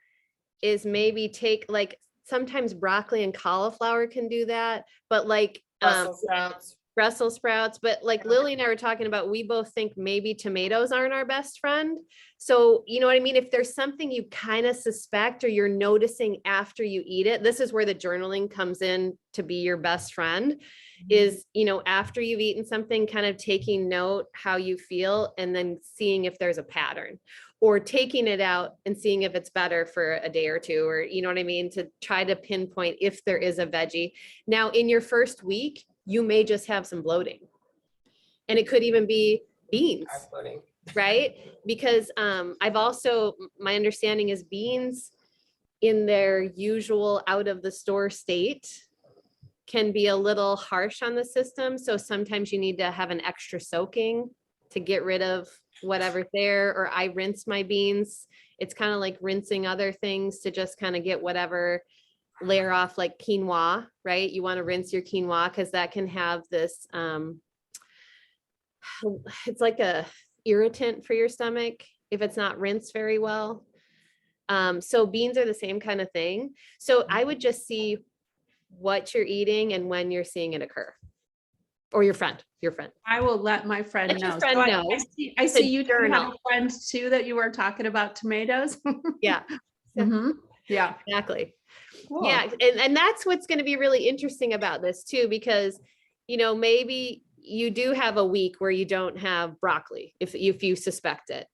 is maybe take, like, sometimes broccoli and cauliflower can do that, but like Brussels sprouts. Brussels sprouts, but like Lily and I were talking about, we both think maybe tomatoes aren't our best friend. So, you know what I mean? If there's something you kind of suspect or you're noticing after you eat it, this is where the journaling comes in to be your best friend, is, you know, after you've eaten something, kind of taking note how you feel and then seeing if there's a pattern, or taking it out and seeing if it's better for a day or two, or, you know what I mean? To try to pinpoint if there is a veggie. Now, in your first week, you may just have some bloating, and it could even be beans, right? Because I've also, my understanding is beans in their usual out of the store state can be a little harsh on the system. So sometimes you need to have an extra soaking to get rid of whatever's there. Or I rinse my beans. It's kind of like rinsing other things to just kind of get whatever layer off, like quinoa, right? You want to rinse your quinoa because that can have this, it's like a irritant for your stomach if it's not rinsed very well. So beans are the same kind of thing. So I would just see what you're eating and when you're seeing it occur. Or your friend. I will let my friend Let your know. friend So know I to see you do have journal. a friend too that you were talking about tomatoes. Yeah. Mhm. Yeah. Exactly. Cool. Yeah. And that's what's going to be really interesting about this too, because, you know, maybe you do have a week where you don't have broccoli if you suspect it,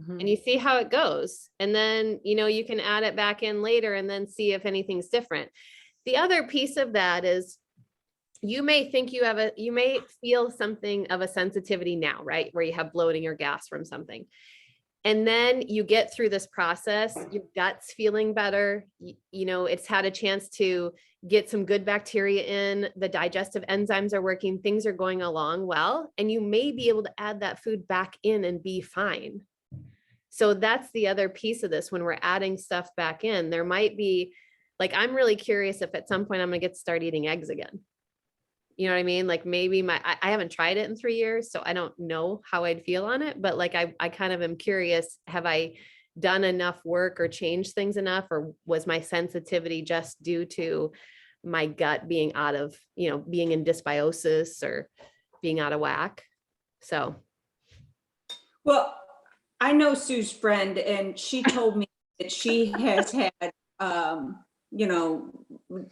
Mhm. and you see how it goes. And then, you know, you can add it back in later and then see if anything's different. The other piece of that is you may think you may feel something of a sensitivity now, right? Where you have bloating or gas from something. And then you get through this process, your gut's feeling better. You know, it's had a chance to get some good bacteria in, the digestive enzymes are working, things are going along well, and you may be able to add that food back in and be fine. So that's the other piece of this. When we're adding stuff back in, there might be, like, I'm really curious if at some point I'm gonna get to start eating eggs again. You know what I mean? Like maybe I haven't tried it in 3 years, so I don't know how I'd feel on it, but like, I kind of am curious, have I done enough work or changed things enough, or was my sensitivity just due to my gut being out of, you know, being in dysbiosis or being out of whack? So. Well, I know Sue's friend, and she told me that she has had, you know,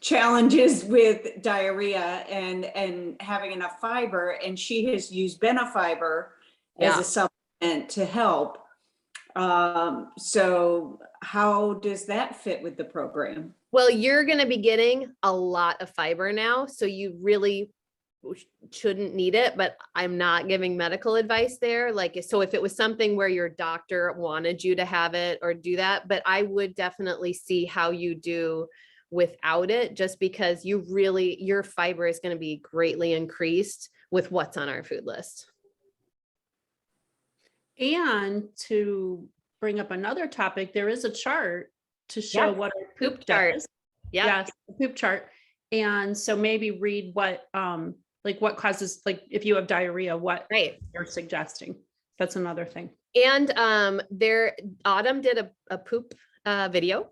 challenges with diarrhea and having enough fiber, and she has used Benefiber as a supplement to help. So how does that fit with the program? Well, you're going to be getting a lot of fiber now, so you really shouldn't need it, but I'm not giving medical advice there. Like, so if it was something where your doctor wanted you to have it or do that, but I would definitely see how you do without it, just because your fiber is going to be greatly increased with what's on our food list. And to bring up another topic, there is a chart to show what our poop chart. does. Yeah. Yes, the poop chart. And so maybe read what what causes, like if you have diarrhea, what they're suggesting. That's another thing. And Autumn did a poop video.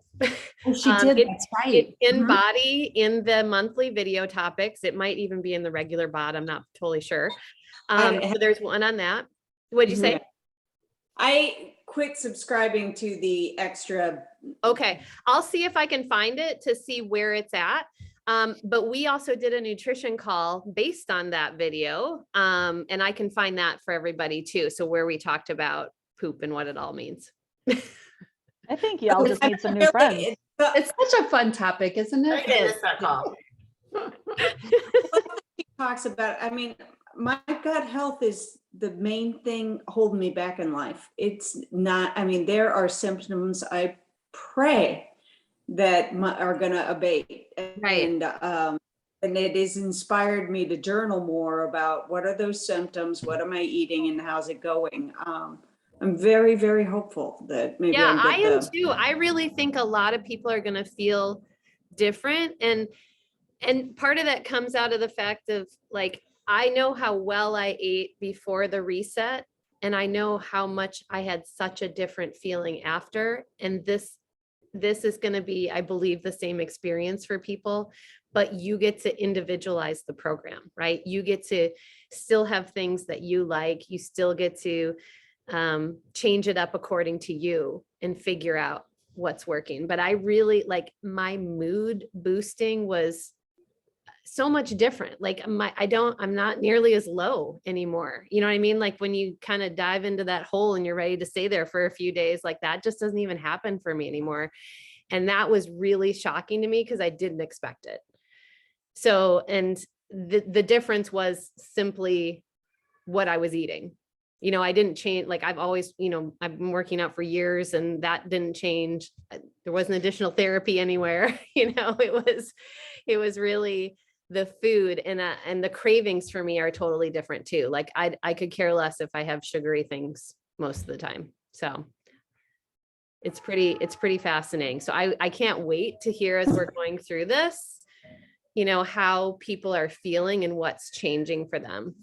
Oh, she did. That's right. In body, in the monthly video topics. It might even be in the regular bot. I'm not totally sure. So there's one on that. What'd you say? I quit subscribing to the extra. Okay, I'll see if I can find it to see where it's at. But we also did a nutrition call based on that video. And I can find that for everybody too. So where we talked about poop and what it all means. I think y'all just need some new friends. It's such a fun topic, isn't it? I missed that call. She talks about, I mean, my gut health is the main thing holding me back in life. It's not, I mean, there are symptoms I pray that are going to abate. And it has inspired me to journal more about what are those symptoms, what am I eating, and how's it going. I'm very, very hopeful that maybe I am too. I really think a lot of people are going to feel different. And part of that comes out of the fact of, like, I know how well I ate before the reset, and I know how much I had such a different feeling after. And this this is going to be, I believe, the same experience for people, but you get to individualize the program, right? You get to still have things that you like. You still get to change it up according to you and figure out what's working. But I really like, my mood boosting was so much different. Like I'm not nearly as low anymore. You know what I mean? Like when you kind of dive into that hole and you're ready to stay there for a few days, like that just doesn't even happen for me anymore. And that was really shocking to me because I didn't expect it. So, and the difference was simply what I was eating. You know, I didn't change, like I've always, you know, I've been working out for years and that didn't change. There wasn't additional therapy anywhere. You know, it was really the food, and the cravings for me are totally different too. Like I could care less if I have sugary things most of the time. So it's pretty fascinating. So I can't wait to hear as we're going through this, you know, how people are feeling and what's changing for them.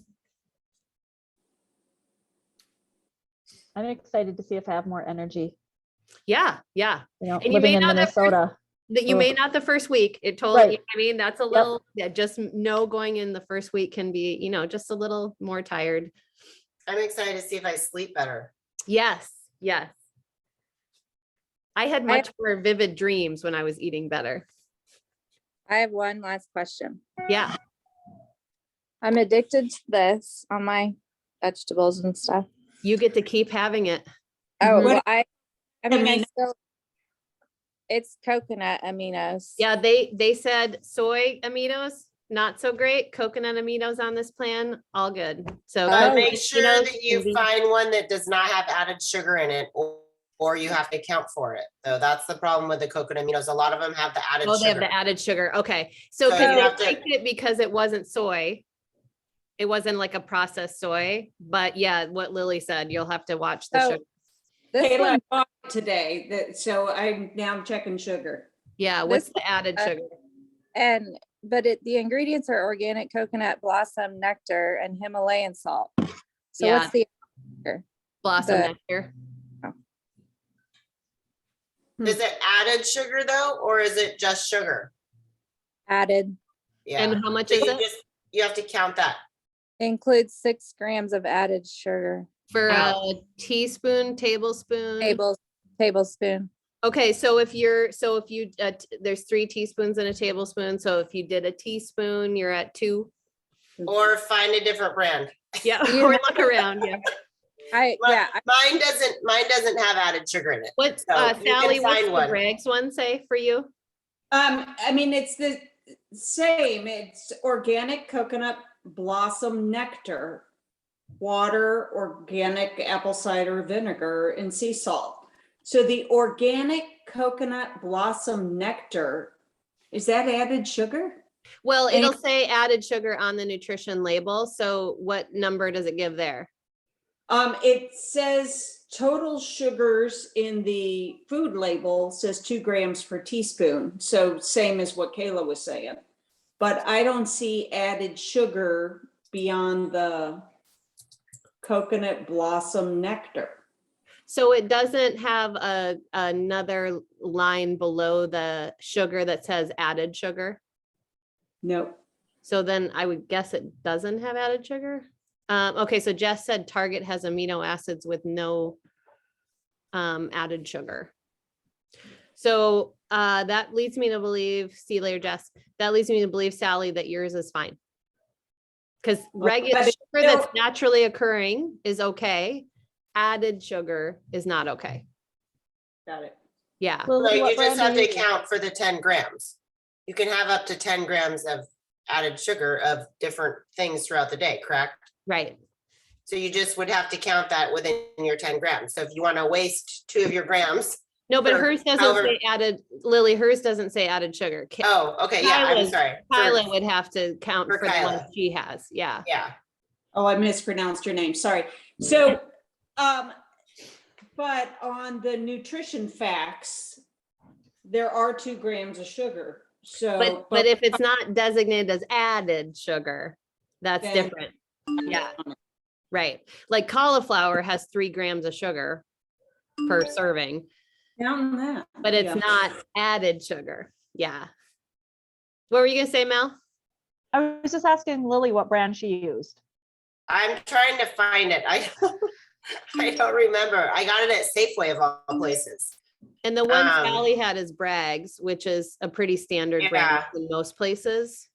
I'm excited to see if I have more energy. Yeah. You know, And you living may in not Minnesota. that you may not the first week. It totally, Right. I mean, that's a little, yeah, just know going in the first week can be, you know, just a little more tired. I'm excited to see if I sleep better. Yes. I had much more vivid dreams when I was eating better. I have one last question. Yeah. I'm addicted to this on my vegetables and stuff. You get to keep having it. Oh, Mhm. well, I mean, Aminos. it's coconut aminos. Yeah, they said soy aminos, not so great. Coconut aminos on this plan, all good. So But Oh, make coconut sure aminos that you can be- find one that does not have added sugar in it, or you have to account for it. So that's the problem with the coconut aminos. A lot of them have the added Oh, they have sugar. the added sugar. Okay. So So because you they have to- liked it because it wasn't soy. It wasn't like a processed soy, but yeah, what Lily said, you'll have to watch the So- sugar. This Kayla, I one, bought it today, so I'm now checking sugar. Yeah, this what's the added one, sugar? but the ingredients are organic coconut blossom nectar and Himalayan salt. So Yeah. what's the Blossom the- nectar. Is it added sugar though, or is it just sugar? added? Yeah. And how much So is you it? just, you have to count that. Includes 6 grams of added sugar. For a teaspoon, tablespoon? Tablespoon. Okay, so if you, there's 3 teaspoons in a tablespoon. So if you did a teaspoon, you're at 2. Or find a different brand. Yeah, You or have- look around, yeah. Mine doesn't have added sugar in it. What, So you can Sally, what's find the one. Bragg's one say for you? I mean, it's the same. It's organic coconut blossom nectar, water, organic apple cider vinegar, and sea salt. So the organic coconut blossom nectar, is that added sugar? Well, it'll say added sugar on the nutrition label. So what number does it give there? It says total sugars in the food label says 2 grams per teaspoon. So same as what Kayla was saying. But I don't see added sugar beyond the coconut blossom nectar. So it doesn't have another line below the sugar that says added sugar. No. So then I would guess it doesn't have added sugar. Okay, so Jess said Target has amino acids with no added sugar. So that leads me to believe, see you later, Jess. That leads me to believe, Sally, that yours is fine. Because regular but sugar that's naturally occurring is okay. Added sugar is not okay. Got it. Yeah. Like you just have to account for the 10 grams. You can have up to 10 grams of added sugar of different things throughout the day, correct? Right. So you just would have to count that within your 10 grams. So if you want to waste 2 of your grams. No, but for hers doesn't however- say added, Lily, hers doesn't say added sugar. Oh, okay, yeah, I'm Kyla's- sorry. Kyla would have to count for for the one Kyla. she has. Yeah. Yeah. Oh, I mispronounced your name. Sorry. So, but on the nutrition facts, there are 2 grams of sugar. So, But if it's not designated as added sugar, that's Then- different. Yeah. Right. Like cauliflower has 3 grams of sugar per serving. Counting that. but it's Yeah. not added sugar. Yeah. What were you gonna say, Mel? I was just asking Lily what brand she used. I'm trying to find it. I don't remember. I got it at Safeway of all places. And the one Um, Sally had is Bragg's, which is a pretty standard brand in most places.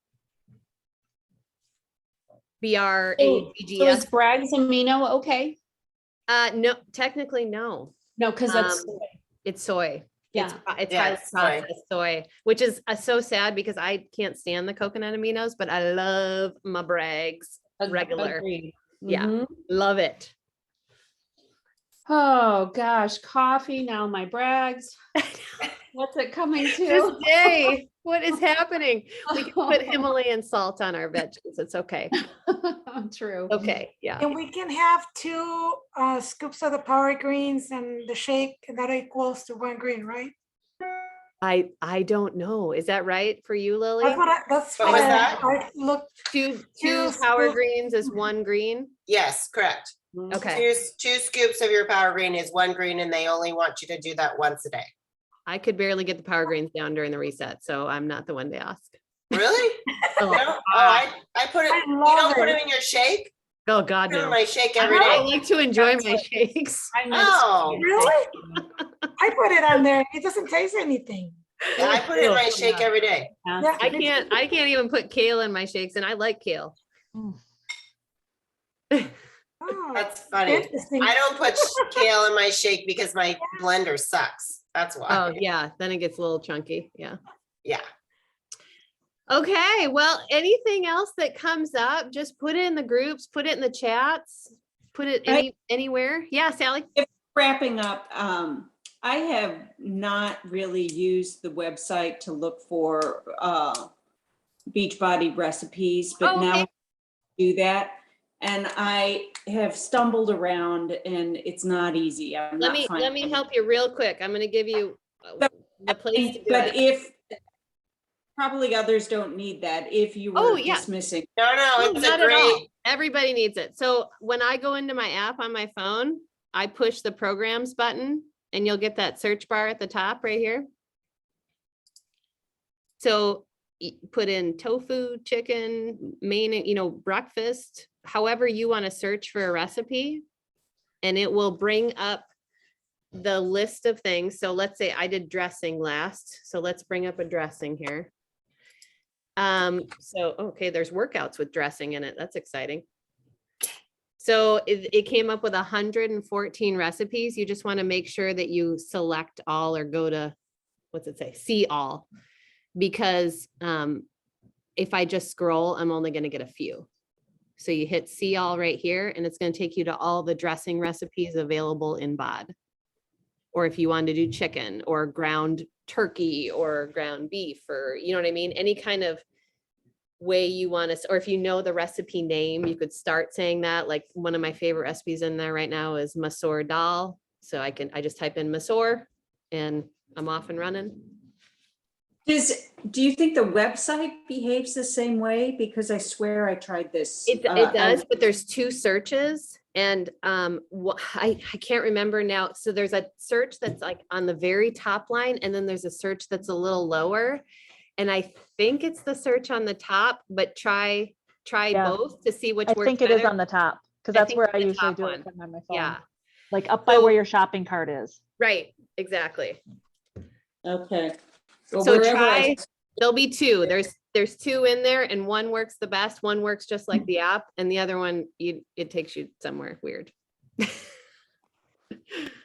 So BRAGGS. is Bragg's Amino okay? No, technically no. No, because that's Um, It's soy. It's Yeah. it's Yeah, highly it's soy. processed soy, which is so sad because I can't stand the coconut aminos, but I love my Bragg's regular. Agreed. Yeah. Mhm. Love it. Oh gosh, coffee, now my Bragg's. What's it coming This to? day, what is happening? We can put Himalayan salt on our veggies. It's okay. True. Okay, yeah. And we can have 2 scoops of the power greens and the shake, and that equals to 1 green, right? I don't know. Is that right for you, Lily? That's What what was I that? I looked. Two Two power scoops. greens is 1 green. Yes, correct. Okay. Two scoops of your power green is 1 green, and they only want you to do that once a day. I could barely get the power greens down during the reset, so I'm not the one to ask. Really? Oh, No? I put it, I you love don't put it. them in your shake? oh God, Put them in no. my shake every I day. like to enjoy my shakes. I know. Oh. Really? I put it on there. It doesn't taste anything. Yeah, I put it in my shake every day. Yeah. I can't even put kale in my shakes, and I like kale. Oh, That's funny. interesting. I don't put kale in my shake because my blender sucks. That's why. Oh yeah, then it gets a little chunky. Yeah. Yeah. Okay, well, anything else that comes up, just put it in the groups, put it in the chats, put it anywhere. Yeah, Sally. Wrapping up, I have not really used the website to look for Beachbody recipes, but Oh, okay. now I do that. And I have stumbled around and it's not easy. I'm Let not me finding- help you real quick. I'm gonna give you the place to do But it. if, probably others don't need that if you Oh, were yeah. dismissing. No, No, it's not a at all. great, Everybody needs it. So when I go into my app on my phone, I push the programs button and you'll get that search bar at the top right here. So put in tofu, chicken, breakfast, however you want to search for a recipe, and it will bring up the list of things. So let's say I did dressing last. So let's bring up a dressing here. Okay, there's workouts with dressing in it. That's exciting. So it came up with 114 recipes. You just want to make sure that you select all or go to, what's it say? See all, because if I just scroll, I'm only going to get a few. So you hit see all right here, and it's going to take you to all the dressing recipes available in BOD. Or if you want to do chicken or ground turkey or ground beef, or you know what I mean? Any kind of way you want to, or if you know the recipe name, you could start saying that. Like one of my favorite recipes in there right now is Masoor dal. So I just type in Masoor and I'm off and running. Do you think the website behaves the same way? Because I swear I tried this. It does, but there's 2 searches, and I can't remember now. So there's a search that's like on the very top line, and then there's a search that's a little lower. And I think it's the search on the top, but try Yeah. both to see which I works think it is better. on the top, because I that's think where it's I the usually top do one. it from on my phone. Yeah, Like up by So- where your shopping cart is. right, exactly. Okay. Well, So wherever I- there'll be 2. There's 2 in there, and one works the best. One works just like the app, and the other one, it takes you somewhere weird.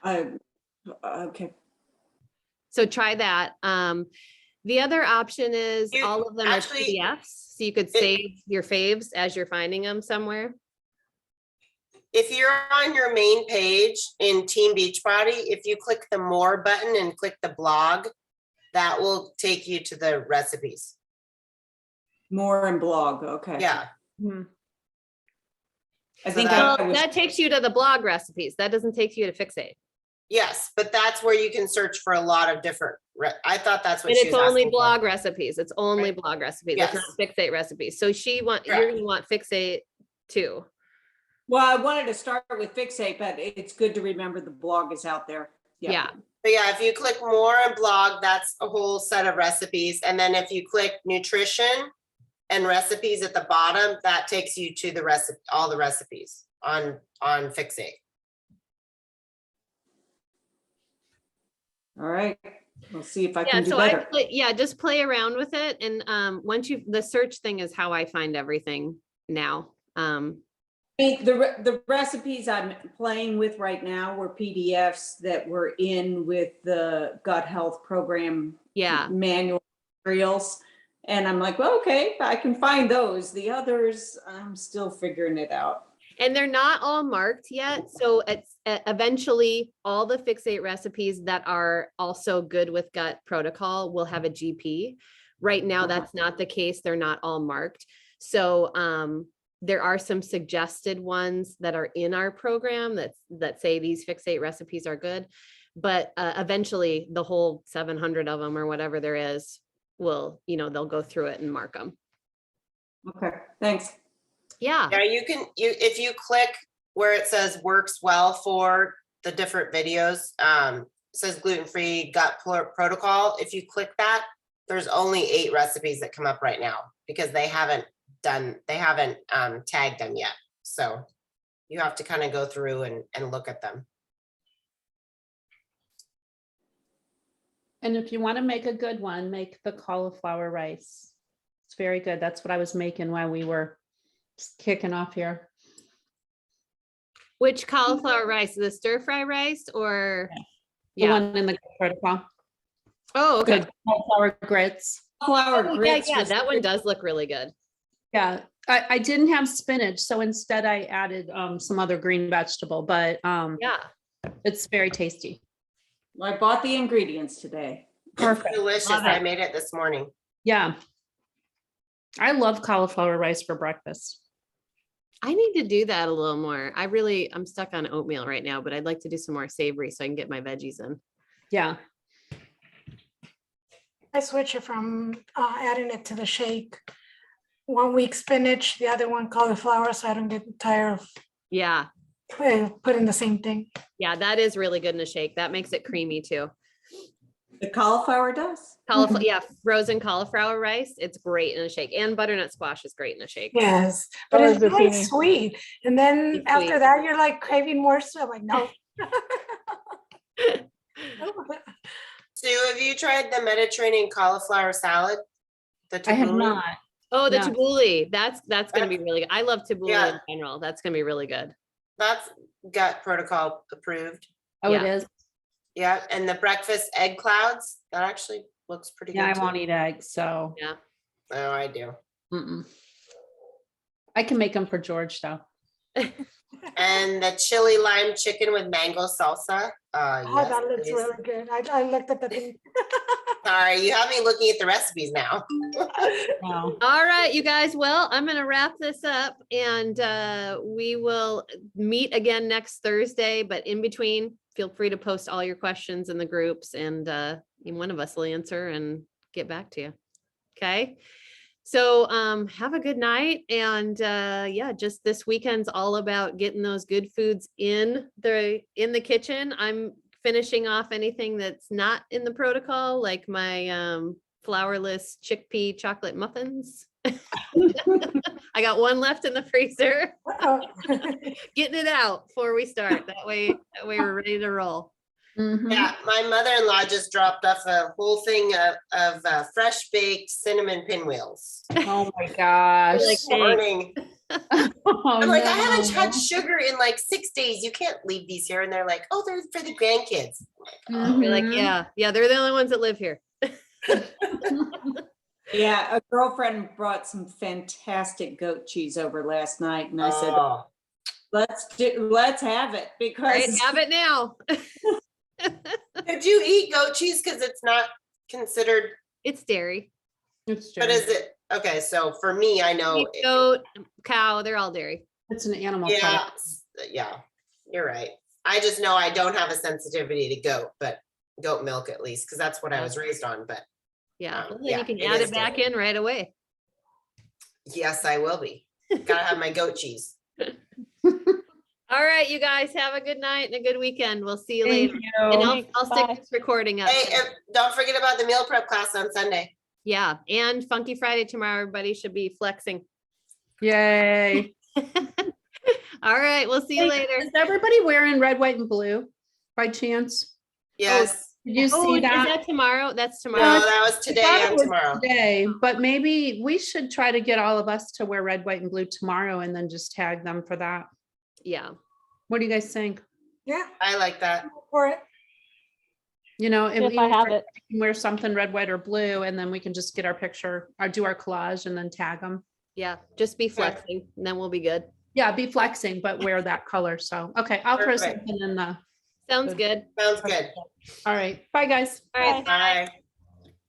okay. So try that. The other option is You- all of them actually, are PDFs, so you could save your faves as you're finding them somewhere. if you're on your main page in Team Beachbody, if you click the more button and click the blog, that will take you to the recipes. More and blog, okay. Yeah. I think that- I was, That takes you to the blog recipes. That doesn't take you to Fixate. Yes, but that's where you can search for a lot of different, I thought that's what And she it's was only asking for. blog recipes. It's only Right. blog recipes. Yes. It's not Fixate recipes. So you're Correct. gonna want Fixate too. well, I wanted to start with Fixate, but it's good to remember the blog is out there. Yeah. But yeah, if you click more and blog, that's a whole set of recipes. And then if you click nutrition and recipes at the bottom, that takes you to the recipe, all the recipes on Fixate. All right, we'll see if I Yeah, can do so better. just play around with it. And once the search thing is how I find everything now. I mean, the recipes I'm playing with right now were PDFs that were in with the gut health program Yeah. manual materials. And I'm like, well, okay, I can find those. The others, I'm still figuring it out. And they're not all marked yet. So it's eventually all the Fixate recipes that are also good with gut protocol will have a GP. Right now, that's not the case. They're not all marked. So there are some suggested ones that are in our program that say these Fixate recipes are good. But eventually the whole 700 of them or whatever there is will, they'll go through it and mark them. Okay, thanks. Yeah. Yeah, if you click where it says works well for the different videos, it says gluten-free gut protocol. If you click that, there's only 8 recipes that come up right now because they haven't tagged them yet. So you have to kind of go through and look at them. And if you want to make a good one, make the cauliflower rice. It's very good. That's what I was making while we were kicking off here. Which cauliflower rice? The stir fry rice or? The one in the protocol. Oh, okay. The cauliflower grits. Cauliflower grits. Yeah, that one does look really good. Yeah, I didn't have spinach, so instead I added some other green vegetable, but yeah, it's very tasty. Well, I bought the ingredients today. Perfect. Delicious. I made it this morning. Yeah. I love cauliflower rice for breakfast. I need to do that a little more. I'm stuck on oatmeal right now, but I'd like to do some more savory so I can get my veggies in. Yeah. I switch it from adding it to the shake. 1 week spinach, the other one cauliflower, so I don't get tired of putting the same thing. Yeah, that is really good in a shake. That makes it creamy too. The cauliflower does? Cauliflower, yeah, frozen cauliflower rice. It's great in a shake. And butternut squash is great in a shake. Yes, but it's really sweet. And then It's after sweet. that, you're like craving more. So I'm like, no. Sue, have you tried the Mediterranean cauliflower salad? I have tabbouleh? not. Oh, the No. tabbouleh. That's going to be really good. I love tabbouleh Yeah. in general. That's going to be really good. That's gut protocol approved. Oh, Yeah. it is. Yeah, and the breakfast egg clouds, that actually looks pretty good. Yeah, I too. won't eat eggs, so. Yeah. Oh, I do. Mm-mm. I can make them for George though. And the chili lime chicken with mango salsa. Oh, Yes, that looks please. really good. I looked at the thing. Sorry, you have me looking at the recipes now. No. All right, you guys. Well, I'm going to wrap this up and we will meet again next Thursday. But in between, feel free to post all your questions in the groups and one of us will answer and get back to you. Okay. So have a good night. And yeah, just this weekend's all about getting those good foods in the kitchen. I'm finishing off anything that's not in the protocol, like my flourless chickpea chocolate muffins. I got one left in the freezer. Getting it out before we start. That way we're ready to roll. Mhm. Yeah, my mother-in-law just dropped off a whole thing of fresh baked cinnamon pinwheels. Oh my gosh. Like, This morning. Oh, I'm like, I haven't no. had sugar in like 6 days. You can't leave these here. And they're like, oh, they're for the grandkids. We're like, Mhm. yeah, they're the only ones that live here. Yeah, a girlfriend brought some fantastic goat cheese over last night, and I said, Oh, let's have it Right, because have it now. did you eat goat cheese? Because it's not considered, It's dairy. It's but is it? Okay, so for me, I know. Beef, goat, cow, they're all dairy. It's an animal Yeah, product. yeah, you're right. I just know I don't have a sensitivity to goat, but goat milk at least, because that's what I was raised on. But Yeah, well, then yeah, you can it add is it back in right away. yes, I will be. Gotta have my goat cheese. All right, you guys have a good night and a good weekend. We'll see you Thank later. you. And Thanks, I'll stick bye. this recording up. Hey, don't forget about the meal prep class on Sunday. Yeah, and Funky Friday tomorrow. Everybody should be flexing. Yay. All right, we'll see you Hey, later. Is everybody wearing red, white, and blue by chance? Yes. Did you Oh, see is that? that tomorrow? That's No, tomorrow. that was I today thought it and was tomorrow. Today, but maybe we should try to get all of us to wear red, white, and blue tomorrow and then just tag them for that. Yeah. What do you guys think? Yeah, I like that. for it. You know, See if I have it. we can wear something red, white, or blue, and then we can just get our picture or do our collage and then tag them. Yeah. Just be flexing and then we'll be good. Yeah, be flexing, but wear that color. So, okay, I'll throw Perfect. something in the, Sounds good. Sounds good. all right. Bye, guys. All right. Bye.